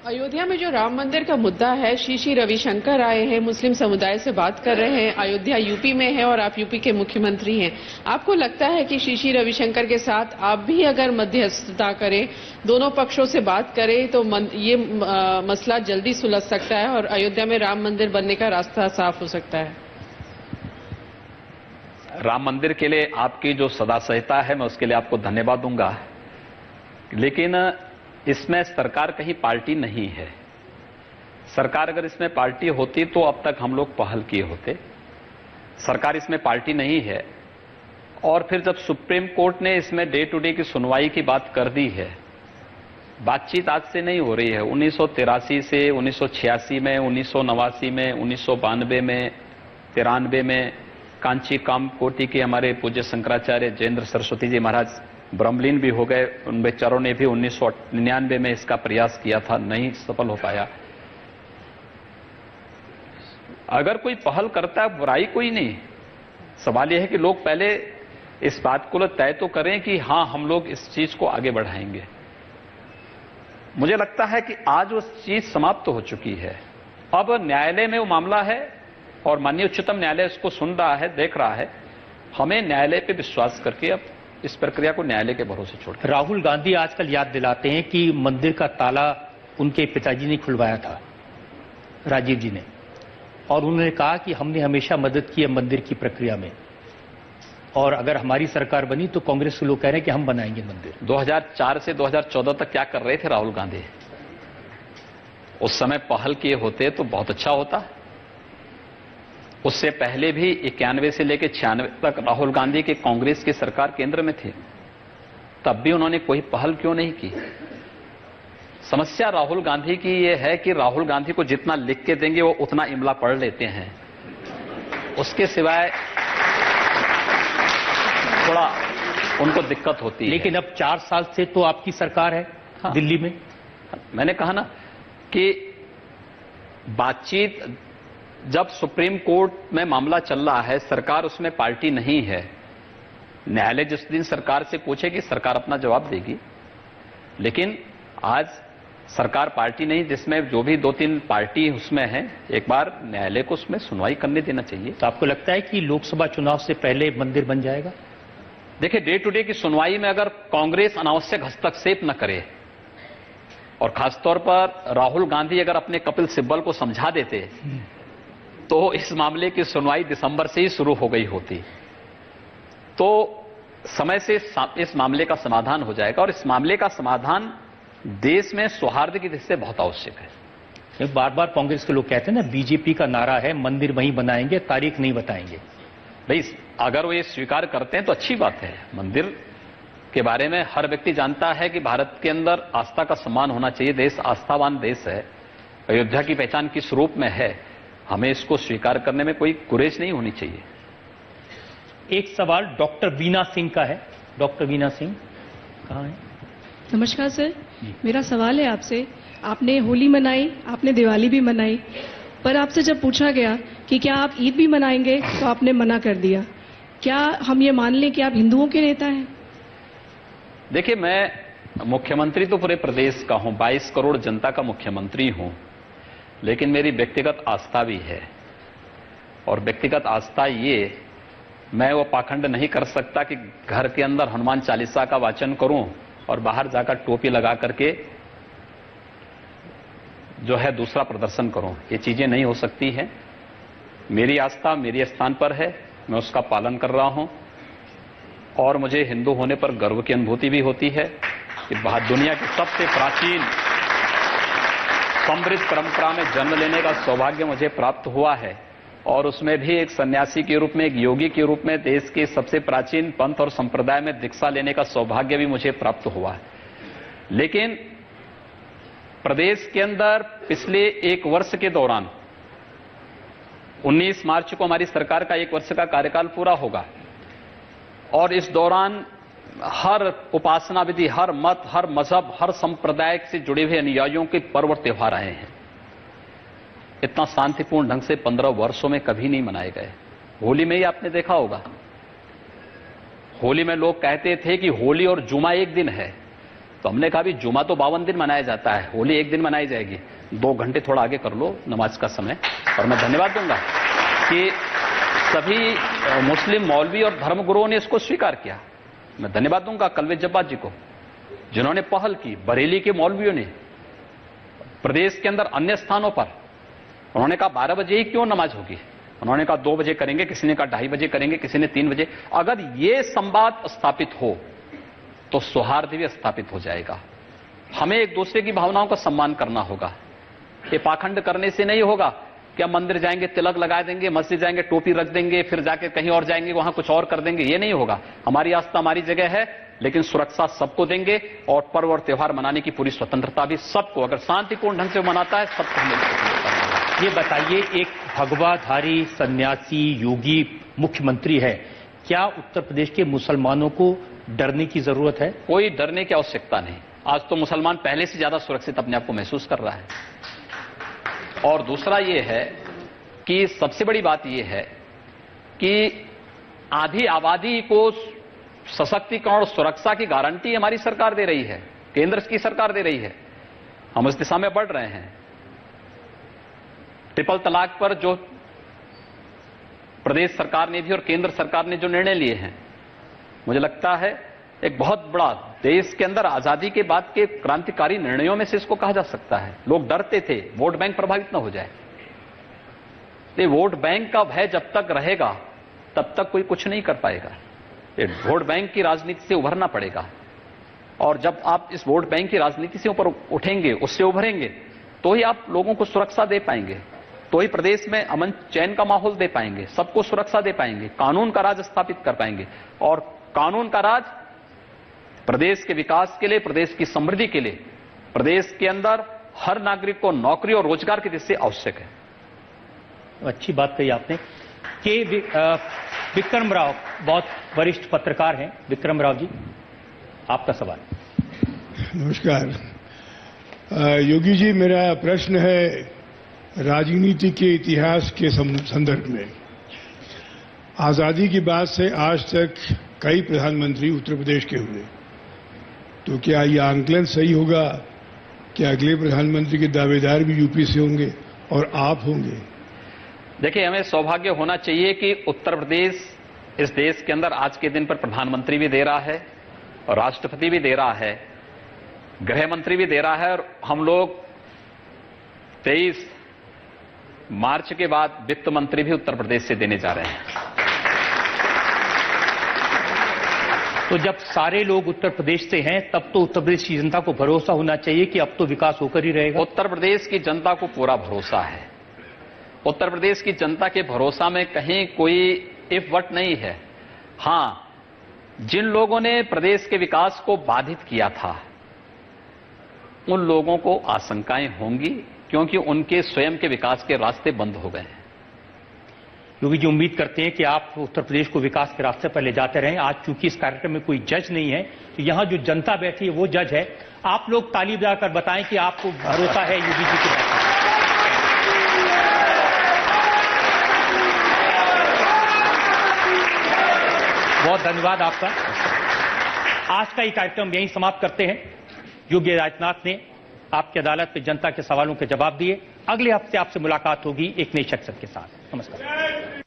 अयोध्या में जो राम मंदिर का मुद्दा है, श्री रविशंकर आए हैं, मुस्लिम समुदाय से बात कर रहे हैं। अयोध्या यूपी में है और आप यूपी के मुख्यमंत्री हैं। आपको लगता है कि श्री रविशंकर के साथ आप भी अगर मध्यस्थता करें, दोनों पक्षों से बात करें, तो ये मसला जल्दी सुलझ सकता है और अयोध्या में राम मंदिर बनने का रास्ता साफ हो सकता है? राम मंदिर के लिए आपकी जो सदा सहता है, मैं उसके लिए आपको धन्यवाद दूंगा, लेकिन इसमें सरकार कहीं पार्टी नहीं है। सरकार अगर इसमें पार्टी होती तो अब तक हम लोग पहल किए होते। सरकार इसमें पार्टी नहीं है। और फिर जब सुप्रीम कोर्ट ने इसमें डे टू डे की सुनवाई की बात कर दी है, बातचीत आज से नहीं हो रही है। 1983 से 1986 में, 1989 में, 1992 में, 93 में कांची कामकोटि के हमारे पूज्य शंकराचार्य जयेंद्र सरस्वती जी महाराज ब्रह्मलीन भी हो गए। उन बेचारों ने भी 1999 में इसका प्रयास किया था, नहीं सफल हो पाया। अगर कोई पहल करता है, बुराई कोई नहीं। सवाल यह है कि लोग पहले इस बात को तय तो करें कि हां, हम लोग इस चीज को आगे बढ़ाएंगे। मुझे लगता है कि आज वो चीज समाप्त हो चुकी है। अब न्यायालय में वो मामला है और माननीय उच्चतम न्यायालय इसको सुन रहा है, देख रहा है। हमें न्यायालय पे विश्वास करके अब इस प्रक्रिया को न्यायालय के भरोसे छोड़। राहुल गांधी आजकल याद दिलाते हैं कि मंदिर का ताला उनके पिताजी ने खुलवाया था, राजीव जी ने, और उन्होंने कहा कि हमने हमेशा मदद की है मंदिर की प्रक्रिया में, और अगर हमारी सरकार बनी तो कांग्रेस के लोग कह रहे हैं कि हम बनाएंगे मंदिर। 2004 से 2014 तक क्या कर रहे थे राहुल गांधी? उस समय पहल किए होते तो बहुत अच्छा होता। उससे पहले भी 91 से लेकर 96 तक राहुल गांधी की कांग्रेस की सरकार केंद्र में थी, तब भी उन्होंने कोई पहल क्यों नहीं की? समस्या राहुल गांधी की यह है कि राहुल गांधी को जितना लिख के देंगे वो उतना इमला पढ़ लेते हैं, उसके सिवाय थोड़ा उनको दिक्कत होती है। लेकिन अब 4 साल से तो आपकी सरकार है। हाँ। दिल्ली में। मैंने कहा ना कि बातचीत, जब सुप्रीम कोर्ट में मामला चल रहा है, सरकार उसमें पार्टी नहीं है। न्यायालय जिस दिन सरकार से पूछेगी, सरकार अपना जवाब देगी। लेकिन आज सरकार पार्टी नहीं, जिसमें जो भी 2-3 पार्टी उसमें है, एक बार न्यायालय को उसमें सुनवाई करने देना चाहिए। तो आपको लगता है कि लोकसभा चुनाव से पहले मंदिर बन जाएगा? देखिए, डे टू डे की सुनवाई में अगर कांग्रेस अनावश्यक हस्तक्षेप न करे, और खासतौर पर राहुल गांधी अगर अपने कपिल सिब्बल को समझा देते, तो इस मामले की सुनवाई दिसंबर से ही शुरू हो गई होती। तो समय से इस मामले का समाधान हो जाएगा, और इस मामले का समाधान देश में सौहार्द की दृष्टि से बहुत आवश्यक है। बार बार कांग्रेस के लोग कहते हैं ना, बीजेपी का नारा है मंदिर वहीं बनाएंगे, तारीख नहीं बताएंगे। भाई, अगर वो ये स्वीकार करते हैं तो अच्छी बात है। मंदिर के बारे में हर व्यक्ति जानता है कि भारत के अंदर आस्था का सम्मान होना चाहिए। देश आस्थावान देश है। अयोध्या की पहचान किस रूप में है, हमें इसको स्वीकार करने में कोई गुरेज नहीं होनी चाहिए। एक सवाल डॉक्टर वीना सिंह का है। डॉक्टर वीना सिंह कहाँ है? नमस्कार सर, मेरा सवाल है आपसे। आपने होली मनाई, आपने दिवाली भी मनाई, पर आपसे जब पूछा गया कि क्या आप ईद भी मनाएंगे तो आपने मना कर दिया। क्या हम ये मान लें कि आप हिंदुओं के नेता हैं? देखिए, मैं मुख्यमंत्री तो पूरे प्रदेश का हूं, 22 करोड़ जनता का मुख्यमंत्री हूं, लेकिन मेरी व्यक्तिगत आस्था भी है। और व्यक्तिगत आस्था ये, मैं वो पाखंड नहीं कर सकता कि घर के अंदर हनुमान चालीसा का वाचन करूं और बाहर जाकर टोपी लगा करके जो है दूसरा प्रदर्शन करूं। ये चीजें नहीं हो सकती हैं। मेरी आस्था मेरे स्थान पर है, मैं उसका पालन कर रहा हूं, और मुझे हिंदू होने पर गर्व की अनुभूति भी होती है कि दुनिया की सबसे प्राचीन समृद्ध परंपरा में जन्म लेने का सौभाग्य मुझे प्राप्त हुआ है। और उसमें भी एक सन्यासी के रूप में, एक योगी के रूप में देश के सबसे प्राचीन पंथ और संप्रदाय में दीक्षा लेने का सौभाग्य भी मुझे प्राप्त हुआ है। लेकिन प्रदेश के अंदर पिछले 1 वर्ष के दौरान 19 मार्च को हमारी सरकार का 1 वर्ष का कार्यकाल पूरा होगा और इस दौरान हर उपासना विधि, हर मत, हर मजहब, हर संप्रदाय से जुड़े हुए अनुयायियों के पर्व और त्योहार आए हैं। इतना शांतिपूर्ण ढंग से 15 वर्षों में कभी नहीं मनाए गए। होली में ही आपने देखा होगा, होली में लोग कहते थे कि होली और जुमा एक दिन है, तो हमने कहा भी जुमा तो 52 दिन मनाया जाता है, होली एक दिन मनाई जाएगी। 2 घंटे थोड़ा आगे कर लो नमाज का समय। और मैं धन्यवाद दूंगा कि सभी मुस्लिम मौलवी और धर्मगुरुओं ने इसको स्वीकार किया। मैं धन्यवाद दूंगा कलवे जब्बार जी को, जिन्होंने पहल की। बरेली के मौलवियों ने, प्रदेश के अंदर अन्य स्थानों पर उन्होंने कहा 12 बजे ही क्यों नमाज होगी, उन्होंने कहा 2 बजे करेंगे, किसी ने कहा 2:30 बजे करेंगे, किसी ने 3 बजे। अगर ये संवाद स्थापित हो तो सौहार्द भी स्थापित हो जाएगा। हमें एक दूसरे की भावनाओं का सम्मान करना होगा। ये पाखंड करने से नहीं होगा कि हम मंदिर जाएंगे, तिलक लगा देंगे, मस्जिद जाएंगे, टोपी रख देंगे, फिर जाके कहीं और जाएंगे, वहां कुछ और कर देंगे। ये नहीं होगा। हमारी आस्था हमारी जगह है, लेकिन सुरक्षा सबको देंगे और पर्व और त्योहार मनाने की पूरी स्वतंत्रता भी सबको, अगर शांतिपूर्ण ढंग से मनाता है सबको हमें। ये बताइए, एक भगवाधारी सन्यासी योगी मुख्यमंत्री है, क्या उत्तर प्रदेश के मुसलमानों को डरने की जरूरत है? कोई डरने की आवश्यकता नहीं। आज तो मुसलमान पहले से ज्यादा सुरक्षित अपने आप को महसूस कर रहा है। और दूसरा ये है कि सबसे बड़ी बात यह है कि आधी आबादी को सशक्तिकरण और सुरक्षा की गारंटी हमारी सरकार दे रही है, केंद्र की सरकार दे रही है। हम इस दिशा में बढ़ रहे हैं। ट्रिपल तलाक पर जो प्रदेश सरकार ने भी और केंद्र सरकार ने जो निर्णय लिए हैं, मुझे लगता है एक बहुत बड़ा, देश के अंदर आजादी के बाद के क्रांतिकारी निर्णयों में से इसको कहा जा सकता है। लोग डरते थे वोट बैंक प्रभावित न हो जाए। ये वोट बैंक का भय जब तक रहेगा तब तक कोई कुछ नहीं कर पाएगा। ये वोट बैंक की राजनीति से उभरना पड़ेगा और जब आप इस वोट बैंक की राजनीति से ऊपर उठेंगे, उससे उभरेंगे, तो ही आप लोगों को सुरक्षा दे पाएंगे, तो ही प्रदेश में अमन चैन का माहौल दे पाएंगे, सबको सुरक्षा दे पाएंगे, कानून का राज स्थापित कर पाएंगे। और कानून का राज प्रदेश के विकास के लिए, प्रदेश की समृद्धि के लिए, प्रदेश के अंदर हर नागरिक को नौकरी और रोजगार की दृष्टि से आवश्यक है। अच्छी बात कही आपने कि विक्रम राव बहुत वरिष्ठ पत्रकार हैं। विक्रम राव जी, आपका सवाल। नमस्कार योगी जी, मेरा प्रश्न है राजनीति के इतिहास के संदर्भ में। आजादी की बात से आज तक कई प्रधानमंत्री उत्तर प्रदेश के हुए, तो क्या यह आंकलन सही होगा कि अगले प्रधानमंत्री के दावेदार भी यूपी से होंगे और आप होंगे? देखिए, हमें सौभाग्य होना चाहिए कि उत्तर प्रदेश इस देश के अंदर आज के दिन पर प्रधानमंत्री भी दे रहा है और राष्ट्रपति भी दे रहा है, गृह मंत्री भी दे रहा है, और हम लोग 23 मार्च के बाद वित्त मंत्री भी उत्तर प्रदेश से देने जा रहे हैं। तो जब सारे लोग उत्तर प्रदेश से हैं, तब तो उत्तर प्रदेश की जनता को भरोसा होना चाहिए कि अब तो विकास होकर ही रहेगा। उत्तर प्रदेश की जनता को पूरा भरोसा है। उत्तर प्रदेश की जनता के भरोसा में कहीं कोई इफ वट नहीं है। हां, जिन लोगों ने प्रदेश के विकास को बाधित किया था, उन लोगों को आशंकाएं होंगी, क्योंकि उनके स्वयं के विकास के रास्ते बंद हो गए हैं। योगी जी, उम्मीद करते हैं कि आप उत्तर प्रदेश को विकास के रास्ते पर ले जाते रहें। आज चूंकि इस कार्यक्रम में कोई जज नहीं है, तो यहां जो जनता बैठी है वो जज है। आप लोग ताली बजाकर बताएं कि आपको भरोसा है योगी जी की बात। बहुत धन्यवाद आपका। आज का ये कार्यक्रम यहीं समाप्त करते हैं। योगी आदित्यनाथ ने आपकी अदालत में जनता के सवालों के जवाब दिए। अगले हफ्ते आपसे मुलाकात होगी एक नई शख्सियत के साथ। नमस्कार।